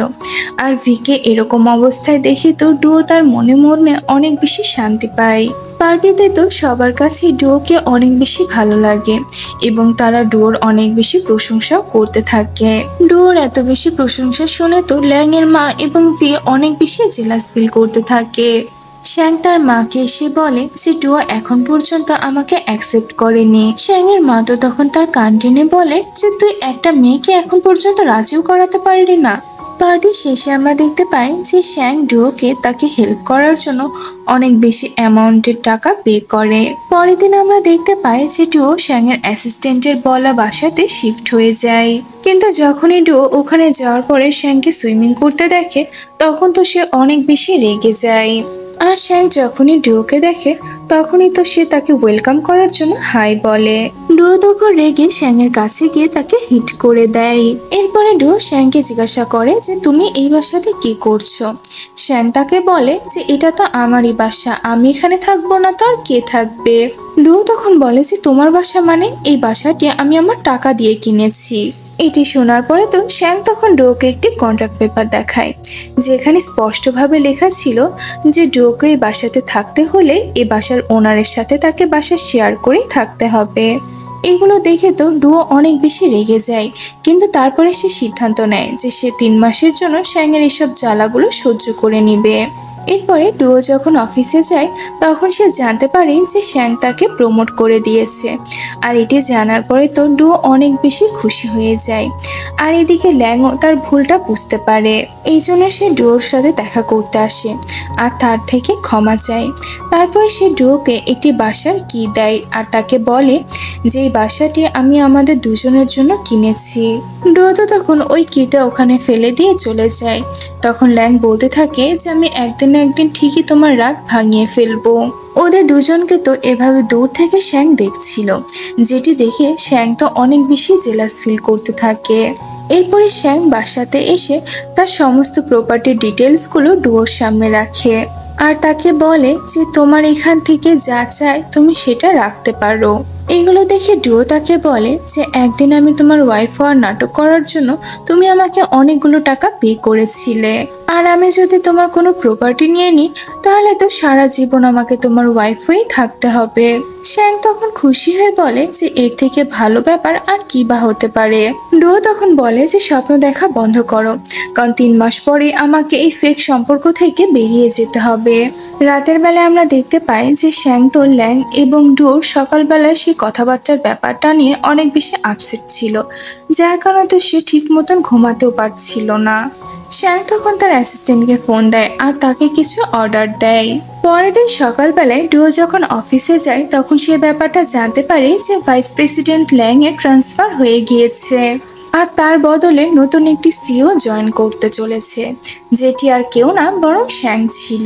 আর ভিকে এরকম অবস্থায় দেখে তো ডুও তার মনে মনে অনেক বেশি শান্তি পায়। পার্টিতে তো সবার কাছে ডুওকে অনেক বেশি ভালো লাগে এবং তারা ডুওর অনেক বেশি প্রশংসাও করতে থাকে। ডুওর এত বেশি প্রশংসা শুনে তো ল্যাংয়ের মা এবং ভি অনেক বেশি জেলাস ফিল করতে থাকে। শ্যাং তার মাকে এসে বলে যে ডুও এখন পর্যন্ত আমাকে অ্যাকসেপ্ট করেনি। শ্যাংয়ের মা তো তখন তার কান টেনে বলে যে তুই একটা মেয়েকে এখন পর্যন্ত রাজিও করাতে পারলি না। পার্টি শেষে আমরা দেখতে পাই যে শ্যাং ডুওকে তাকে হেল্প করার জন্য অনেক বেশি অ্যামাউন্টের টাকা পে করে। পরের দিন আমরা দেখতে পাই যে ডুও শ্যাংয়ের অ্যাসিস্ট্যান্টের বলা বাসাতে শিফট হয়ে যায়। কিন্তু যখনই ডুও ওখানে যাওয়ার পরে শ্যাংকে সুইমিং করতে দেখে তখন তো সে অনেক বেশি রেগে যায়। আর শ্যাং যখনই ডুওকে দেখে তখনই তো সে তাকে ওয়েলকাম করার জন্য হাই বলে। ডুও তখন রেগে শ্যাংয়ের কাছে গিয়ে তাকে হিট করে দেয়। এরপরে ডুও শ্যাংকে জিজ্ঞাসা করে যে তুমি এই বাসাতে কি করছো। শ্যাং তাকে বলে যে এটা তো আমারই বাসা, আমি এখানে থাকবো না তো আর কে থাকবে। ডুও তখন বলে যে তোমার বাসা মানে এই বাসাটি আমি আমার টাকা দিয়ে কিনেছি। এটি শোনার পরে তো শ্যাং তখন ডুওকে একটি কন্ট্রাক্ট পেপার দেখায়, যেখানে স্পষ্টভাবে লেখা ছিল যে ডুওকে এই বাসাতে থাকতে হলে এই বাসার ওনারের সাথে তাকে বাসা শেয়ার করেই থাকতে হবে। এগুলো দেখে তো ডুও অনেক বেশি রেগে যায়, কিন্তু তারপরে সে সিদ্ধান্ত নেয় যে সে 3 মাসের জন্য শ্যাংয়ের এসব জ্বালাগুলো সহ্য করে নিবে। এরপরে ডুও যখন অফিসে যায় তখন সে জানতে পারে যে শ্যাং তাকে প্রমোট করে দিয়েছে, আর এটি জানার পরে তো ডুও অনেক বেশি খুশি হয়ে যায়। আর এদিকে ল্যাংও তার ভুলটা বুঝতে পারে, এই জন্য সে ডুওর সাথে দেখা করতে আসে আর তার থেকে ক্ষমা চায়। তারপরে সে ডুওকে একটি বাসার কি দেয় আর তাকে বলে যে এই বাসাটি আমি আমাদের দুজনের জন্য কিনেছি। ডুও তো তখন ওই কিটা ওখানে ফেলে দিয়ে চলে যায়। তখন ল্যাং বলতে থাকে যে আমি একদিন না একদিন ঠিকই তোমার রাগ ভাঙিয়ে ফেলবো। ওদের দুজনকে তো এভাবে দূর থেকে শ্যাং দেখছিল, যেটি দেখে শ্যাং তো অনেক বেশি জেলাস ফিল করতে থাকে। এরপরে শ্যাং বাসাতে এসে তার সমস্ত প্রপার্টির ডিটেলসগুলো ডুওর সামনে রাখে আর তাকে বলে যে তোমার এখান থেকে যা চাই তুমি সেটা রাখতে পারো। এগুলো দেখে ডুও তাকে বলে যে একদিন আমি তোমার ওয়াইফ হওয়ার নাটক করার জন্য তুমি আমাকে অনেকগুলো টাকা পে করেছিলে, আর আমি যদি তোমার কোনো প্রপার্টি নিয়ে নিই তাহলে তো সারা জীবন আমাকে তোমার ওয়াইফ হয়েই থাকতে হবে। শ্যাং তখন খুশি হয়ে বলে যে এর থেকে ভালো ব্যাপার আর কি বা হতে পারে। ডুও তখন বলে যে স্বপ্ন দেখা বন্ধ করো, কারণ 3 মাস পরে আমাকে এই ফেক সম্পর্ক থেকে বেরিয়ে যেতে হবে। রাতের বেলায় আমরা দেখতে পাই যে শ্যাং তো ল্যাং এবং ডুওর সকালবেলায় সেই কথাবার্তার ব্যাপারটা নিয়ে অনেক বেশি আপসেট ছিল, যার কারণে তো সে ঠিক মতন ঘুমাতেও পারছিল না। শ্যাং তখন তার অ্যাসিস্ট্যান্টকে ফোন দেয় আর তাকে কিছু অর্ডার দেয়। পরের দিন সকালবেলায় ডুও যখন অফিসে যায় তখন সে ব্যাপারটা জানতে পারে যে ভাইস প্রেসিডেন্ট ল্যাং এর ট্রান্সফার হয়ে গিয়েছে। আর তার বদলে নতুন একটি সিও জয়েন করতে চলেছে, যেটি আর কেউ না বরং শ্যাং ছিল।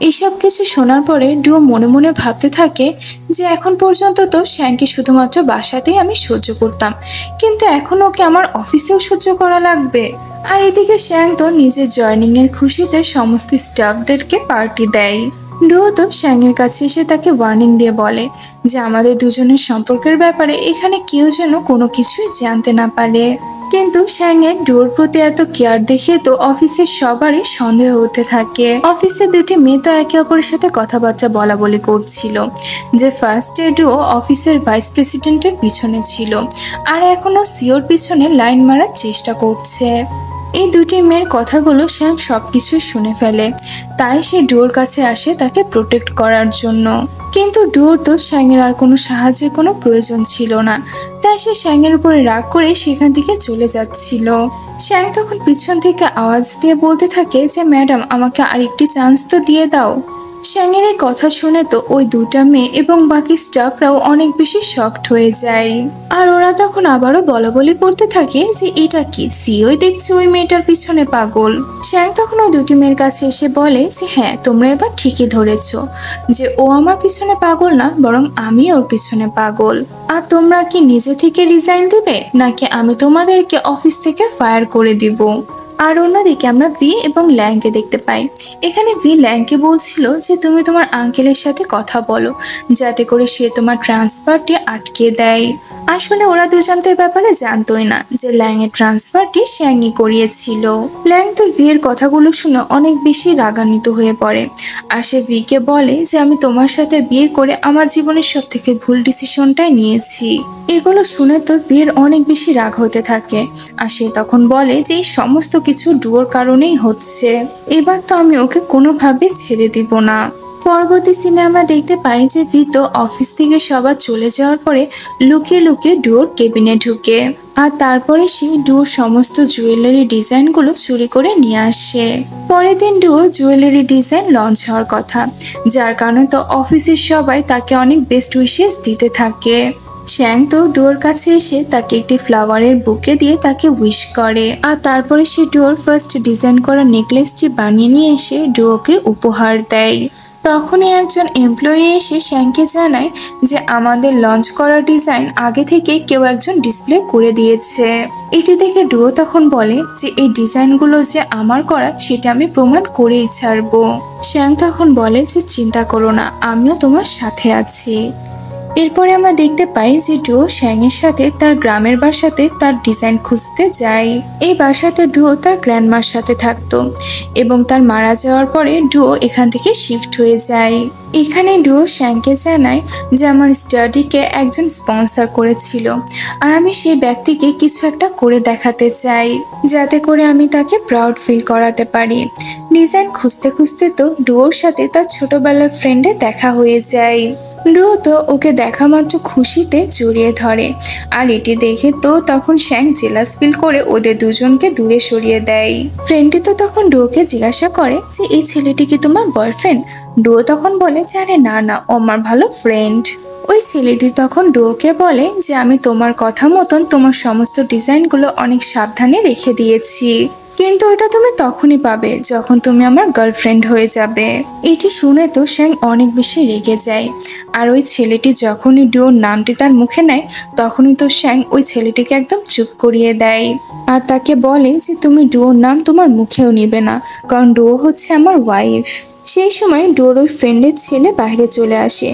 এইসব কিছু শোনার পরে ডুও মনে মনে ভাবতে থাকে যে এখন পর্যন্ত তো শ্যাংকে শুধুমাত্র বাসাতেই আমি সহ্য করতাম, কিন্তু এখন ওকে আমার অফিসেও সহ্য করা লাগবে। আর এদিকে শ্যাং তো নিজের জয়নিং এর খুশিতে সমস্ত স্টাফদেরকে পার্টি দেয়। ডুও তো শ্যাংয়ের কাছে এসে তাকে ওয়ার্নিং দিয়ে বলে যে আমাদের দুজনের সম্পর্কের ব্যাপারে এখানে কেউ যেন কোনো কিছুই জানতে না পারে। কিন্তু শ্যাংয়ের ডুয়োর প্রতি এত কেয়ার দেখে তো অফিসের সবারই সন্দেহ হতে থাকে। অফিসের দুটি মেয়ে তো একে অপরের সাথে কথাবার্তা বলা বলি করছিল যে ফার্স্টে ডুও অফিসের ভাইস প্রেসিডেন্টের পিছনে ছিল, আর এখনো সিওর পিছনে লাইন মারার চেষ্টা করছে। এই দুটি মেয়ের কথাগুলো শ্যাং সবকিছু শুনে ফেলে, তাই সে ডুয়োর কাছে আসে তাকে প্রোটেক্ট করার জন্য। কিন্তু ডুয়োর তো শ্যাংয়ের আর কোনো সাহায্যের কোনো প্রয়োজন ছিল না, তাই সে শ্যাংয়ের উপরে রাগ করে সেখান থেকে চলে যাচ্ছিল। শ্যাং তখন পিছন থেকে আওয়াজ দিয়ে বলতে থাকে যে ম্যাডাম, আমাকে আরেকটি চান্স তো দিয়ে দাও। শ্যাংয়ের এই কথা শুনে তো ওই দুটা মেয়ে এবং বাকি স্টাফরাও অনেক বেশি শকড হয়ে যায়। আর ওরা তখন আবারও বলাবলি করতে থাকে যে এটা কি, সিওই দেখছি ওই মেয়েটার পিছনে পাগল। শ্যাং তখন ওই দুটি মেয়ের কাছে এসে বলে যে হ্যাঁ, তোমরা এবার ঠিকই ধরেছো যে ও আমার পিছনে পাগল না, বরং আমি ওর পিছনে পাগল। আর তোমরা কি নিজে থেকে রিজাইন দিবে, নাকি আমি তোমাদেরকে অফিস থেকে ফায়ার করে দিব? আর অন্যদিকে আমরা ভি এবং ল্যাংকে দেখতে পাই। এখানে ভি ল্যাংকে বলছিল যে তুমি তোমার আঙ্কেলের সাথে কথা বলো, যাতে করে সে তোমার ট্রান্সফারটি আটকে দেয়। আসলে ওরা দুজন তো এ ব্যাপারে জানতোই না যে ল্যাংয়ের ট্রান্সফারটি শ্যাংই করিয়েছিল। ল্যাং তো ভি এর কথাগুলো শুনে অনেক বেশি রাগান্বিত হয়ে পড়ে, আর সে ভিকে বলে যে আমি তোমার সাথে বিয়ে করে আমার জীবনের সব থেকে ভুল ডিসিশনটাই নিয়েছি। এগুলো শুনে তো ভির অনেক বেশি রাগ হতে থাকে, আর সে তখন বলে যে এই সমস্ত কিছু ডুয়োর কারণেই হচ্ছে, এবার তো আমি ওকে কোনোভাবে ছেড়ে দিব না। পরবর্তী সিনে আমরা দেখতে পাই যে ভি তো অফিস থেকে সবার চলে যাওয়ার পরে লুকিয়ে লুকিয়ে ডুয়োর কেবিনে ঢুকে, আর তারপরে সে ডুয়োর সমস্ত জুয়েলারি ডিজাইনগুলো চুরি করে নিয়ে আসে। পরের দিন ডুয়োর জুয়েলারি ডিজাইন লঞ্চ হওয়ার কথা, যার কারণে তো অফিসের সবাই তাকে অনেক বেস্ট উইশেস দিতে থাকে। শ্যাং তো ডুয়োর কাছে এসে তাকে একটি ফ্লাওয়ারের বুকে দিয়ে তাকে উইশ করে, আর তারপরে সে ডুয়োর ফার্স্ট ডিজাইন করা নেকলেসটি বানিয়ে নিয়ে এসে ডুয়োকে উপহার দেয়। তখনই একজন এমপ্লয়ি এসে শ্যাংকে জানায় যে আমাদের লঞ্চ করা ডিজাইন আগে থেকে কেউ একজন ডিসপ্লে করে দিয়েছে। এটি দেখে ডুয়ো তখন বলে যে এই ডিজাইনগুলো যে আমার করা সেটা আমি প্রমাণ করেই ছাড়বো। শ্যাং তখন বলে যে চিন্তা করো না, আমিও তোমার সাথে আছি। এরপরে আমরা দেখতে পাই যে ডুয়ো শ্যাংয়ের সাথে তার গ্রামের বাসাতে তার ডিজাইন খুঁজতে যায়। এই বাসাতে ডুয়ো তার গ্র্যান্ডমার সাথে থাকতো, এবং তার মারা যাওয়ার পরে ডুয়ো এখান থেকে শিফট হয়ে যায়। এখানে ডুয়ো শ্যাংকে জানায় যে আমার স্টাডিকে একজন স্পন্সর করেছিল, আর আমি সেই ব্যক্তিকে কিছু একটা করে দেখাতে চাই, যাতে করে আমি তাকে প্রাউড ফিল করাতে পারি। ডিজাইন খুঁজতে খুঁজতে তো ডুয়োর সাথে তার ছোটবেলার ফ্রেন্ডে দেখা হয়ে যায়। ডুয়ো তো ওকে দেখা মাত্র খুশিতে জড়িয়ে ধরে, আর এটি দেখে তো তখন শ্যাং জেলাস ফিল করে ওদের দুজনকে দূরে সরিয়ে দেয়। ফ্রেন্ডটি তো তখন ডুয়োকে জিজ্ঞাসা করে যে এই ছেলেটি কি তোমার বয়ফ্রেন্ড? ডুয়ো তখন বলে যে আরে না না, ও আমার ভালো ফ্রেন্ড। ওই ছেলেটি তখন ডুয়োকে বলে যে আমি তোমার কথা মতন তোমার সমস্ত ডিজাইনগুলো অনেক সাবধানে রেখে দিয়েছি, কিন্তু ওটা তুমি তখনই পাবে যখন তুমি আমার গার্লফ্রেন্ড হয়ে যাবে। এটি শুনে তো শ্যাং অনেক বেশি রেগে যায়, আর ওই ছেলেটি যখনই ডুয়োর নামটি তার মুখে নেয় তখনই তো শ্যাং ওই ছেলেটিকে একদম চুপ করিয়ে দেয়, আর তাকে বলে যে তুমি ডুয়োর নাম তোমার মুখেও নিবে না, কারণ ডুয়ো হচ্ছে আমার ওয়াইফ। সেই সময় ডুয়োর ওই ফ্রেন্ডের ছেলে বাইরে চলে আসে,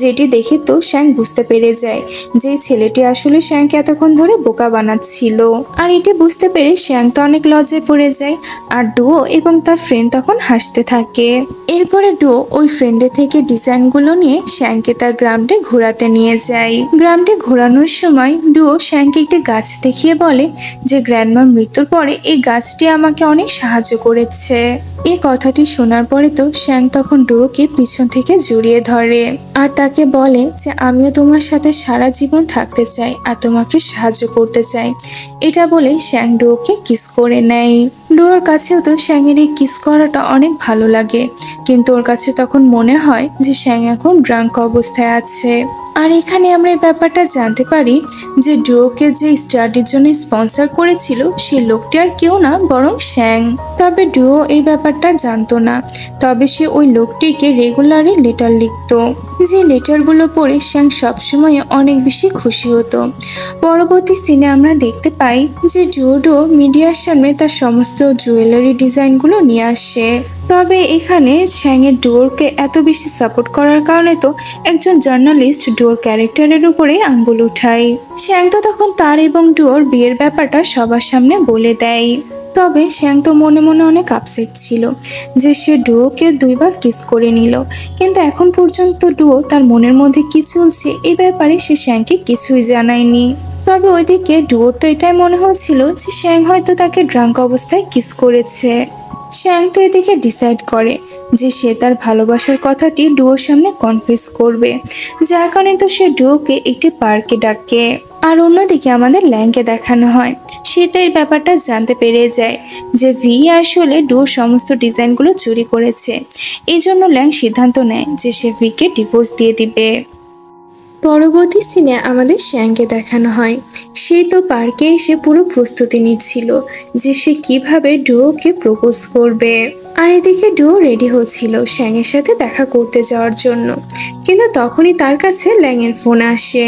যেটি দেখে তো শ্যাং বুঝতে পেরে যায় যে ছেলেটি আসলে শ্যাংকে এতক্ষণ ধরে বোকা বানাচ্ছিল। আর এটি বুঝতে পেরে শ্যাং তো অনেক লজ্জায় পড়ে যায়, আর ডুয়ো এবং তার ফ্রেন্ড তখন হাসতে থাকে। এরপরে ডুয়ো ওই ফ্রেন্ডের থেকে ডিজাইনগুলো নিয়ে শ্যাংকে তার গ্রামটি ঘোরাতে নিয়ে যায়। গ্রামটি ঘোরানোর সময় ডুয়ো শ্যাংকে একটি গাছ দেখিয়ে বলে যে গ্র্যান্ডমার মৃত্যুর পরে এই গাছটি আমাকে অনেক সাহায্য করেছে। এই কথাটি শোনার পরে তো শ্যাং তখন ডুয়োকে পিছন থেকে জড়িয়ে ধরে, আর তাকে বলে যে আমিও তোমার সাথে সারা জীবন থাকতে চাই আর তোমাকে সাহায্য করতে চাই। এটা বলে শ্যাং ডুয়োকে কিস করে নেয়। ডুয়োর কাছেও তো শ্যাংয়ের এই কিস করাটা অনেক ভালো লাগে, কিন্তু ওর কাছে তখন মনে হয় যে শ্যাং এখন ড্রাঙ্ক অবস্থায় আছে। আর এখানে আমরা এই ব্যাপারটা জানতে পারি যে ডুয়োকে যে স্টাডির জন্য স্পন্সর করেছিল সে লোকটি আর কেউ না বরং শ্যাং। তবে ডুয়ো এই ব্যাপারটা জানতো না। তবে সে ওই লোকটিকে রেগুলারই লেটার লিখতো, যে লেটারগুলো পড়ে শ্যাং সবসময় অনেক বেশি খুশি হতো। পরবর্তী সিনে আমরা দেখতে পাই যে ডুয়ো মিডিয়ার সামনে তার সমস্ত জুয়েলারি ডিজাইনগুলো নিয়ে আসে। তবে এখানে শ্যাংয়ের ডুয়োকে এত বেশি সাপোর্ট করার কারণে তো একজন জার্নালিস্ট ডুয়োর ক্যারেক্টারের উপরে আঙ্গুল উঠায়। শ্যাং তো তখন তার এবং ডুয়োর বিয়ের ব্যাপারটা সবার সামনে বলে দেয়। তবে শ্যাং তো মনে মনে অনেক আপসেট ছিল যে সে ডুয়োকে 2বার কিস করে নিল, কিন্তু এখন পর্যন্ত ডুয়ো তার মনের মধ্যে কি চলছে এই ব্যাপারে সে শ্যাংকে কিছুই জানায়নি। তবে ওইদিকে ডুয়োর তো এটাই মনে হচ্ছিল যে শ্যাং হয়তো তাকে ড্রাঙ্ক অবস্থায় কিস করেছে। শ্যাং তো এদিকে ডিসাইড করে যে সে তার ভালোবাসার কথাটি ডুয়োর সামনে কনফেস করবে, যার কারণে তো সে ডুয়োকে একটি পার্কে ডাকে। আর অন্যদিকে আমাদের ল্যাংকে দেখানো হয়, সে তো এর ব্যাপারটা জানতে পেরে যায় যে ভি আসলে ডুয়োর সমস্ত ডিজাইনগুলো চুরি করেছে। এই জন্য ল্যাং সিদ্ধান্ত নেয় যে সে ভিকে ডিভোর্স দিয়ে দিবে। পরবর্তী সিনে আমাদের শ্যাংকে দেখানো হয়, সে তো পার্কে এসে পুরো প্রস্তুতি নিচ্ছিল যে সে কিভাবে ডুয়োকে প্রপোজ করবে। আর এদিকে ডুয়ো রেডি হচ্ছিল শ্যাংয়ের সাথে দেখা করতে যাওয়ার জন্য, কিন্তু তখনই তার কাছে ল্যাংয়ের ফোন আসে।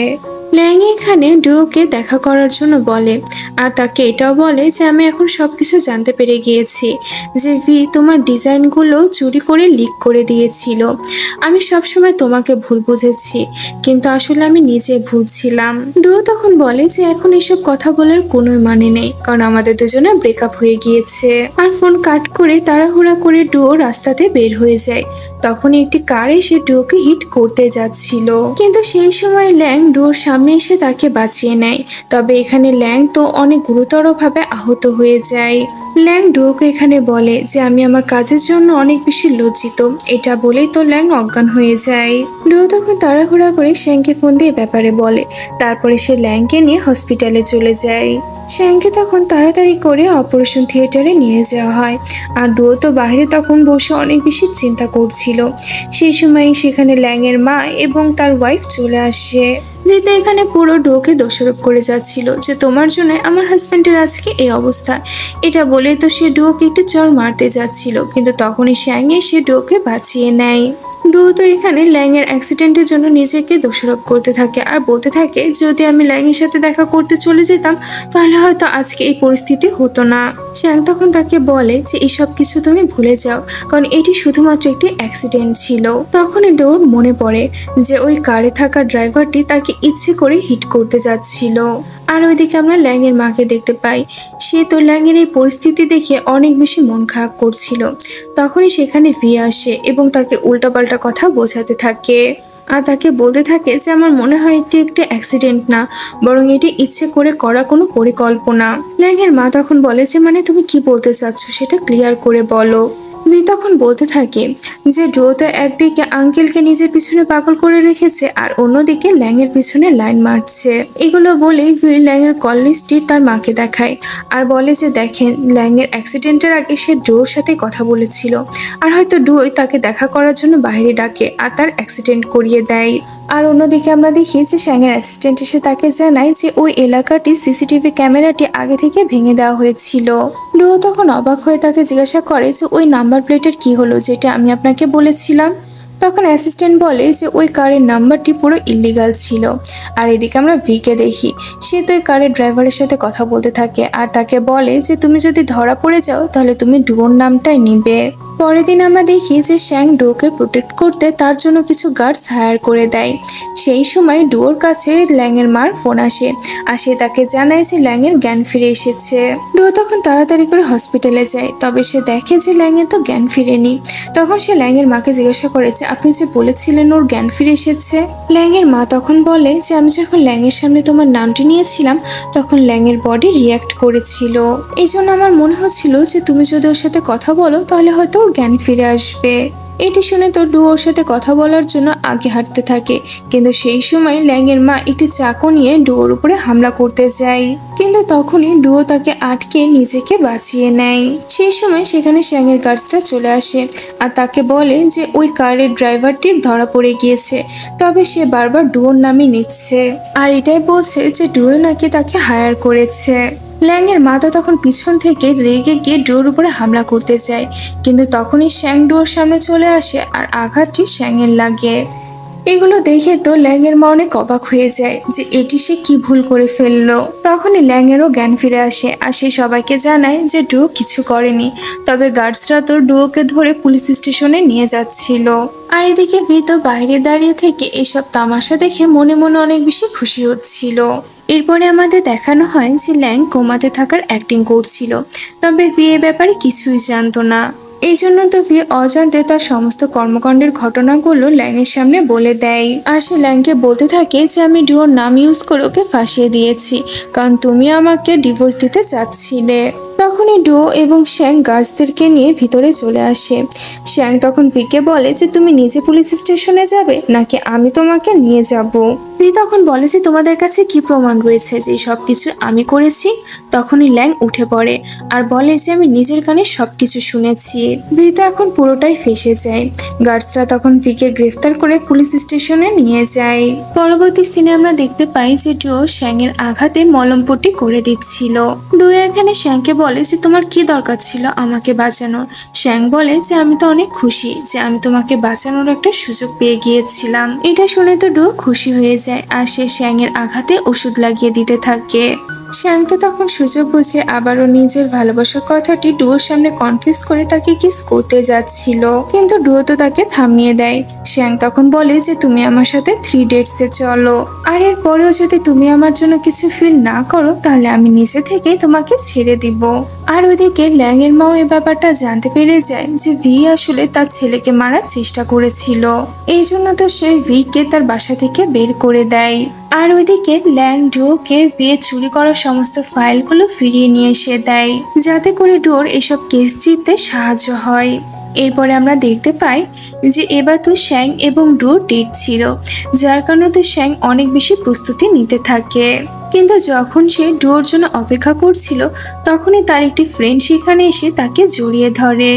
ল্যাং এখানে ডুয়োকে দেখা করার জন্য বলে, আর তাকে এটাও বলে যে আমি এখন সবকিছু জানতে পেরে গিয়েছি যে ভি তোমার ডিজাইনগুলো চুরি করে লিক করে দিয়েছিল। আমি সবসময় তোমাকে ভুল বুঝেছি, কিন্তু আসলে আমি নিজে ভুল ছিলাম। ডুয়ো তখন বলে যে এখন এসব কথা বলার কোনো মানে নেই, কারণ আমাদের দুজনের ব্রেকআপ হয়ে গিয়েছে। আর ফোন কাট করে তাড়াহুড়া করে ডুয়ো রাস্তাতে বের হয়ে যায়। তখন একটি কার এসে ডুয়োকে হিট করতে যাচ্ছিল, কিন্তু সেই সময় ল্যাং ডুয়োর সামনে এসে তাকে বাঁচিয়ে নেয়। তবে এখানে ল্যাং তো অনেক গুরুতরভাবে আহত হয়ে যায়। ল্যাং ডুয়োকে এখানে বলে যে আমি আমার কাজের জন্য অনেক বেশি লজ্জিত, এটা বলেই তো ল্যাং অজ্ঞান হয়ে যায়। ডুয়ো তখন তাড়াহুড়া করে শ্যাংকে ফোন দিয়ে ব্যাপারে বলে, তারপরে সে ল্যাংকে নিয়ে হসপিটালে চলে যায়। শ্যাংকে তখন তাড়াতাড়ি করে অপারেশন থিয়েটারে নিয়ে যাওয়া হয়। আর ডুয়ো তো বাইরে তখন বসে অনেক বেশি চিন্তা করছিল। সেই সময় সেখানে ল্যাংয়ের মা এবং তার ওয়াইফ চলে আসে। রিতা এখানে পুরো ডুয়োকে দোষারোপ করে যাচ্ছিল যে তোমার জন্য আমার হাজবেন্ডের আজকে এই অবস্থা। এটা বলেই তো সে ডুয়োকে একটু চড় মারতে যাচ্ছিল, কিন্তু তখনই শ্যাং এসে ডুয়োকে বাঁচিয়ে নেয়। ডুয়ো তো এখানে ল্যাংয়ের অ্যাক্সিডেন্টের জন্য নিজেকে দোষারোপ করতে থাকে আর বলতে থাকে যদি আমি ল্যাংয়ের সাথে দেখা করতে চলে যেতাম তাহলে হয়তো আজকে এই পরিস্থিতি হতো না। শ্যাং তখন তাকে বলে যে এসব কিছু তুমি ভুলে যাও, কারণ এটি শুধুমাত্র একটি অ্যাক্সিডেন্ট ছিল। তখনই ডুয়োর মনে পড়ে যে ওই কারে থাকা ড্রাইভারটি তাকে ইচ্ছে করে হিট করতে যাচ্ছিল। আর ওইদিকে আমরা ল্যাংয়ের মাকে দেখতে পাই, সে তো ল্যাংয়ের এই পরিস্থিতি দেখে অনেক বেশি মন খারাপ করছিল। তখনই সেখানে ভি আসে এবং তাকে উল্টাপাল্টা কথা বোঝাতে থাকে আর তাকে বলতে থাকে যে আমার মনে হয় এটি একটি অ্যাক্সিডেন্ট না, বরং এটি ইচ্ছে করে করা কোনো পরিকল্পনা। ল্যাংয়ের মা তখন বলে যে মানে তুমি কি বলতে চাচ্ছ সেটা ক্লিয়ার করে বলো। ভি তখন বলতে থাকে যে ডুয়ো তো একদিকে আঙ্কেলকে নিজের পিছনে পাগল করে রেখেছে আর অন্যদিকে ল্যাংয়ের পিছনে লাইন মারছে। এগুলো বলেই ভি ল্যাংয়ের কল লিস্টটি তার মাকে দেখায় আর বলে যে দেখেন ল্যাংয়ের অ্যাক্সিডেন্টের আগে সে ডুয়োর সাথে কথা বলেছিল, আর হয়তো ডুয়োই তাকে দেখা করার জন্য বাইরে ডাকে আর তার অ্যাক্সিডেন্ট করিয়ে দেয়। আর অন্যদিকে আমরা দেখি যে শ্যাংয়ের অ্যাসিস্ট্যান্ট এসে তাকে জানায় যে ওই এলাকাটি সিসিটিভি ক্যামেরাটি আগে থেকে ভেঙে দেওয়া হয়েছিল। ডুয়ো তখন অবাক হয়ে তাকে জিজ্ঞাসা করে যে ওই নাম্বার প্লেটের কি হলো যেটা আমি আপনাকে বলেছিলাম। তখন অ্যাসিস্ট্যান্ট বলে যে ওই কারের নাম্বারটি পুরো ইল্লিগাল ছিল। আর এদিকে আমরা ভিকে দেখি, সে তো ওই কারের ড্রাইভারের সাথে কথা বলতে থাকে আর তাকে বলে যে তুমি যদি ধরা পড়ে যাও তাহলে তুমি ডুয়োর নামটাই নিবে। পরের দিন আমরা দেখি যে শ্যাং ডুয়োকে প্রোটেক্ট করতে তার জন্য কিছু গার্ডস হায়ার করে দেয়। সেই সময় ডুয়োর কাছে ল্যাংয়ের মার ফোন আসে আর সে তাকে জানায় যে ল্যাংয়ের জ্ঞান ফিরে এসেছে। ডুয়ো তখন তাড়াতাড়ি করে হসপিটালে যায়, তবে সে দেখে যে ল্যাংয়ের তো জ্ঞান ফিরেনি। তখন সে ল্যাংয়ের মাকে জিজ্ঞাসা করে যে আপনি যে বলেছিলেন ওর জ্ঞান ফিরে এসেছে। ল্যাংয়ের মা তখন বলে যে আমি যখন ল্যাংয়ের সামনে তোমার নামটি নিয়েছিলাম তখন ল্যাংয়ের বডি রিয়াক্ট করেছিল, এই জন্য আমার মনে হচ্ছিল যে তুমি যদি ওর সাথে কথা বলো তাহলে হয়তো ওর জ্ঞান ফিরে আসবে। এটি শুনে তো ডু ওর সাথে কথা বলার জন্য আগে হাঁটতে থাকে, কিন্তু সেই সময় ল্যাংয়ের মা একটি চাকু নিয়ে ডুয়োর উপরে হামলা করতে যায়, কিন্তু তখনই ডুয়ো তাকে আটকে নিজেকে বাঁচিয়ে নেয়। সেই সময় সেখানে শ্যাংয়ের গার্ডসরা চলে আসে আর তাকে বলে যে ওই কারের ড্রাইভারটি ধরা পড়ে গিয়েছে, তবে সে বারবার ডুয়োর নামই নিচ্ছে আর এটাই বলছে যে ডুয়ো নাকি তাকে হায়ার করেছে। ল্যাংয়ের মা তো তখন পিছন থেকে রেগে গিয়ে ডুয়োর উপরে হামলা করতে চায়, কিন্তু তখনই শ্যাং ডুয়োর সামনে চলে আসে আর আঘাতটি শ্যাংয়ের লাগে। এগুলো দেখে তো ল্যাংয়ের মা অনেক অবাক হয়ে যায় যে এটি সে কি ভুল করে ফেললো। তখনই ল্যাংয়েরও জ্ঞান ফিরে আসে আর সে সবাইকে জানায় যে ডুয়ো কিছু করেনি, তবে গার্ডসরা তো ডুয়োকে ধরে পুলিশ স্টেশনে নিয়ে যাচ্ছিল। আর এদিকে ভি তো বাইরে দাঁড়িয়ে থেকে এসব তামাশা দেখে মনে মনে অনেক বেশি খুশি হচ্ছিল। এরপরে আমাদের দেখানো হয় যে ল্যাং কোমাতে থাকার অ্যাক্টিং করছিল, তবে ভি এ ব্যাপারে কিছুই জানতো না। এই জন্য তো ভি অজান্তে তার সমস্ত কর্মকাণ্ডের ঘটনাগুলো ল্যাংয়ের সামনে বলে দেয় আর সে ল্যাংকে বলতে থাকে যে আমি ডুয়োর নাম ইউজ করে ওকে ফাঁসিয়ে দিয়েছি, কারণ তুমি আমাকে ডিভোর্স দিতে চাচ্ছিলে। তখনই ডুয়ো এবং শ্যাং গার্ডসদেরকে নিয়ে ভিতরে চলে আসে। শ্যাং তখন ভিকে বলে যে তুমি নিজে পুলিশ স্টেশনে যাবে নাকি আমি তোমাকে নিয়ে যাব। ভি তখন বলে যে তোমাদের কাছে কি প্রমাণ রয়েছে যে সবকিছু আমি করেছি। তখনই ল্যাং উঠে পড়ে আর বলে যে আমি নিজের কানে সবকিছু শুনেছি। ভি তো এখন পুরোটাই ফেঁসে যায়। গার্ডসরা তখন ভিকে গ্রেফতার করে পুলিশ স্টেশনে নিয়ে যায়। পরবর্তী সিনে আমরা দেখতে পাই যে ডুয়ো শ্যাংয়ের আঘাতে মলমপট্টি করে দিচ্ছিল। ডুয়ো এখানে শ্যাংকে বলে যে তোমার কি দরকার ছিল আমাকে বাঁচানোর। শ্যাং বলে যে আমি তো অনেক খুশি যে আমি তোমাকে বাঁচানোর একটা সুযোগ পেয়ে গিয়েছিলাম। এটা শুনে তো ডুয়ো খুশি হয়ে যায় আর সে শ্যাংয়ের আঘাতে ওষুধ লাগিয়ে দিতে থাকে। শ্যাং তো তখন সুযোগ বুঝে আবারও নিজের ভালোবাসার কথাটি ডুয়োর সামনে কনফেস করে তাকে কিস করতে যাচ্ছিল, কিন্তু ডুয়ো তো তাকে থামিয়ে দেয়। শ্যাং তখন বলে যে তুমি আমার সাথে 3 ডেটসে চলো, আর এর পরেও যদি তুমি আমার জন্য কিছু ফিল না করো তাহলে আমি নিজে থেকে তোমাকে ছেড়ে দিব। আর ওইদিকে ল্যাংয়ের মাও এই ব্যাপারটা জানতে পেরে যায় যে ভি আসলে তার ছেলেকে মারার চেষ্টা করেছিল, এই জন্য তো সে ভিকে তার বাসা থেকে বের করে দেয়। আর ওইদিকে ল্যাং ডুয়োকে বিয়ে চুরি করার সমস্ত ফাইলগুলো ফিরিয়ে নিয়ে এসে দেয়, যাতে করে ডুয়োর এসব কেস জিততে সাহায্য হয়। এরপরে আমরা দেখতে পাই যে এবার তো শ্যাং এবং ডুয়ো ডেট ছিল, যার কারণে তো শ্যাং অনেক বেশি প্রস্তুতি নিতে থাকে। কিন্তু যখন সে ডুয়োর জন্য অপেক্ষা করছিল তখনই তার একটি ফ্রেন্ড সেখানে এসে তাকে জড়িয়ে ধরে।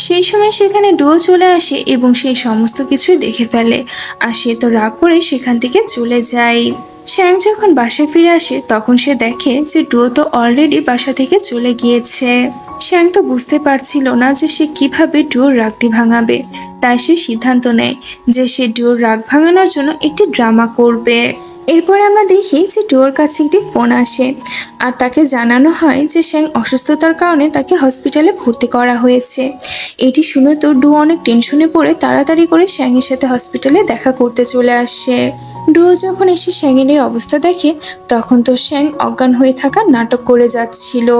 সেই সময় সেখানে ডুয়ো চলে আসে এবং সেই সমস্ত কিছুই দেখে ফেলে আর সে তো রাগ করে সেখান থেকে চলে যায়। শ্যাং যখন বাসায় ফিরে আসে তখন সে দেখে যে ডুয়ো তো অলরেডি বাসা থেকে চলে গিয়েছে। শ্যাং তো বুঝতে পারছিল না যে সে কিভাবে ডুয়োর রাগটি ভাঙাবে, তাই সে সিদ্ধান্ত নেয় যে সে ডুয়োর রাগ ভাঙানোর জন্য একটি ড্রামা করবে। এরপরে আমরা দেখি যে ডুয়োর কাছে একটি ফোন আসে আর তাকে জানানো হয় যে শ্যাং অসুস্থতার কারণে তাকে হসপিটালে ভর্তি করা হয়েছে। এটি শুনে তো ডুয়ো অনেক টেনশনে পড়ে তাড়াতাড়ি করে শ্যাংয়ের সাথে হসপিটালে দেখা করতে চলে আসে। ডুয়ো যখন এসে শ্যাংয়ের এই অবস্থা দেখে তখন তো শ্যাং অজ্ঞান হয়ে থাকার নাটক করে যাচ্ছিল।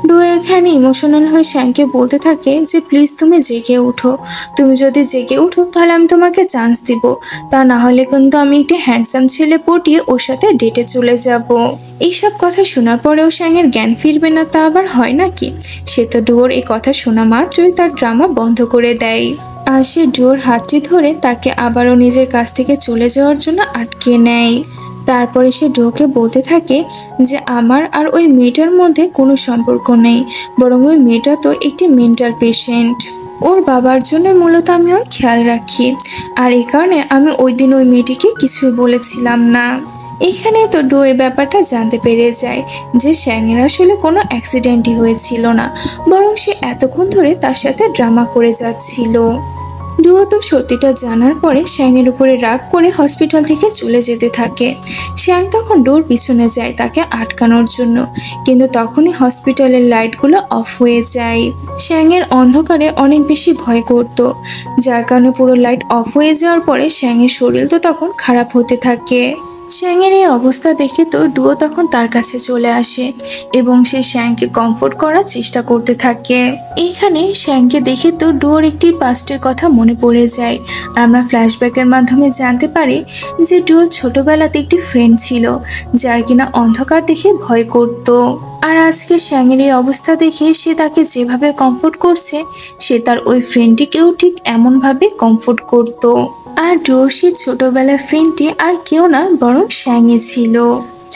ডুয়ো এখানে ইমোশনাল হয়ে শ্যাংকে বলতে থাকে যে প্লিজ তুমি জেগে উঠো, তুমি যদি জেগে উঠো তাহলে আমি তোমাকে চান্স দিব, তা না হলে কিন্তু আমি একটি হ্যান্ডসাম ছেলে পটিয়ে ওর সাথে ডেটে চলে যাব। এইসব কথা শোনার পরেও শ্যাংয়ের জ্ঞান ফিরবে না তা আবার হয় নাকি? সে তো ডুয়োর এই কথা শোনা মাত্রই তার ড্রামা বন্ধ করে দেয় আর সে ডুয়োর হাতটি ধরে তাকে আবারও নিজের কাছ থেকে চলে যাওয়ার জন্য আটকে নেয়। তারপরে সে ডুয়োকে বলতে থাকে যে আমার আর ওই মেয়েটার মধ্যে কোনো সম্পর্ক নেই, বরং ওই মেয়েটা তো একটি মেন্টাল পেশেন্ট। ওর বাবার জন্য মূলত আমি ওর খেয়াল রাখি, আর এই কারণে আমি ওই দিন ওই মেয়েটিকে কিছুই বলেছিলাম না। এখানে তো ডুয়ো এই ব্যাপারটা জানতে পেরে যায় যে শ্যাংয়ের আসলে কোনো অ্যাক্সিডেন্টই হয়েছিল না, বরং সে এতক্ষণ ধরে তার সাথে ড্রামা করে যাচ্ছিল। ডুয়ো তো সত্যিটা জানার পরে শ্যাংয়ের উপরে রাগ করে হসপিটাল থেকে চলে যেতে থাকে। শ্যাং তখন ডোর পিছনে যায় তাকে আটকানোর জন্য, কিন্তু তখনই হসপিটালের লাইটগুলো অফ হয়ে যায়। শ্যাংয়ের অন্ধকারে অনেক বেশি ভয় করত, যার কারণে পুরো লাইট অফ হয়ে যাওয়ার পরে শ্যাংয়ের শরীর তো তখন খারাপ হতে থাকে। শ্যাংয়ের এই অবস্থা দেখে তো ডুও তখন তার কাছে চলে আসে এবং সে শ্যাংকে কমফোর্ট করার চেষ্টা করতে থাকে। এইখানে শ্যাংকে দেখে তো ডুয়োর একটি পাস্টের কথা মনে পড়ে যায়। আর আমরা ফ্ল্যাশব্যাকের মাধ্যমে জানতে পারি যে ডুয়োর ছোটবেলাতে একটি ফ্রেন্ড ছিল যার কিনা অন্ধকার দেখে ভয় করত। আর আজকে শ্যাংয়ের এই অবস্থা দেখে সে তাকে যেভাবে কমফোর্ট করছে সে তার ওই ফ্রেন্ডটিকেও ঠিক এমনভাবে কমফোর্ট করত। আর ডুয়োর সেই ছোটবেলার ফ্রেন্ডটি আর কেউ না বরং শ্যাংই ছিল।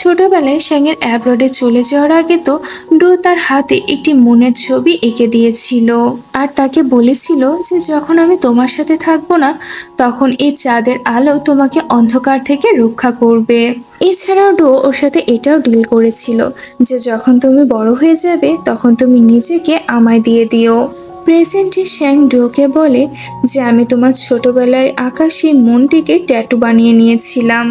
ছোটবেলায় শ্যাংয়ের অ্যাব্রডে চলে যাওয়ার আগে তো ডুয়ো তার হাতে একটি মনের ছবি এঁকে দিয়েছিল আর তাকে বলেছিল যে যখন আমি তোমার সাথে থাকবো না তখন এই চাঁদের আলো তোমাকে অন্ধকার থেকে রক্ষা করবে। এছাড়াও ডুয়ো ওর সাথে এটাও ডিল করেছিল যে যখন তুমি বড় হয়ে যাবে তখন তুমি নিজেকে আমায় দিয়ে দিও। প্রেজেন্টে শ্যাং ডুয়োকে বলে যে আমি তোমার ছোটবেলায় আঁকা সেই মনটিকে ট্যাটু বানিয়ে নিয়েছিলাম।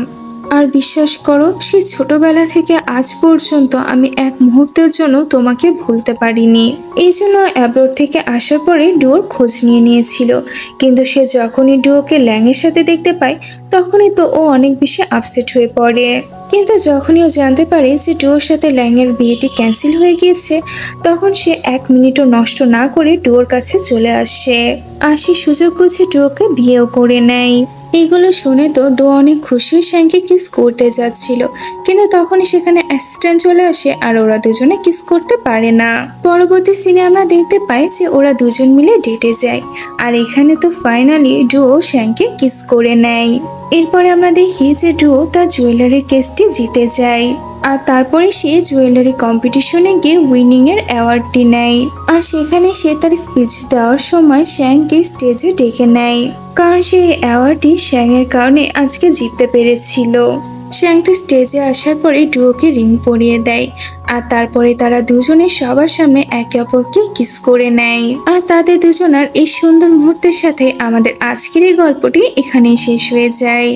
আর বিশ্বাস করো সেই ছোটবেলা থেকে আজ পর্যন্ত আমি এক মুহূর্তের জন্য তোমাকে ভুলতে পারিনি। এই জন্য অ্যাব্রোড থেকে আসার পরে ডুয়োর খোঁজ নিয়ে নিয়েছিল, কিন্তু সে যখনই ডুয়োকে ল্যাংয়ের সাথে দেখতে পায় তখনই তো ও অনেক বেশি আপসেট হয়ে পড়ে। কিন্তু যখনই ও জানতে পারে যে ডুয়োর সাথে ল্যাংয়ের বিয়েটি ক্যান্সেল হয়ে গিয়েছে তখন সে এক মিনিটও নষ্ট না করে ডুয়োর কাছে চলে আসে আর সে সুযোগ বুঝে ডুয়োকে বিয়েও করে নেয়। এইগুলো শুনে তো ডুয়ো অনেক খুশি শ্যাংকে কিস করতে যাচ্ছিল, কিন্তু তখনই সেখানে অ্যাসিস্ট্যান্ট চলে আসে আর ওরা দুজনে কিস করতে পারে না। পরবর্তী সিনে আমরা দেখতে পাই যে ওরা দুজন মিলে ডেটে যায় আর এখানে তো ফাইনালি ডুয়ো শ্যাংকে কিস করে নেয়। এরপরে আমরা দেখি যে ডুয়ো তার জুয়েলারির কেসটি জিতে যায় আর তারপরে সে জুয়েলারি কম্পিটিশনে গিয়ে উইনিং এর অ্যাওয়ার্ডটি নেয়। আর সেখানে সে তার স্পিচ দেওয়ার সময় শ্যাংকে স্টেজে ডেকে নেয়, কারণ সেই অ্যাওয়ার্ডটি শ্যাংয়ের কারণে আজকে জিততে পেরেছিল। শ্যাং তো স্টেজে আসার পরে ডুয়োকে রিং পরিয়ে দেয় আর তারপরে তারা দুজনে সবার সামনে একে অপরকে কিস করে নেয়। আর তাদের দুজনার এই সুন্দর মুহূর্তের সাথে আমাদের আজকের এই গল্পটি এখানেই শেষ হয়ে যায়।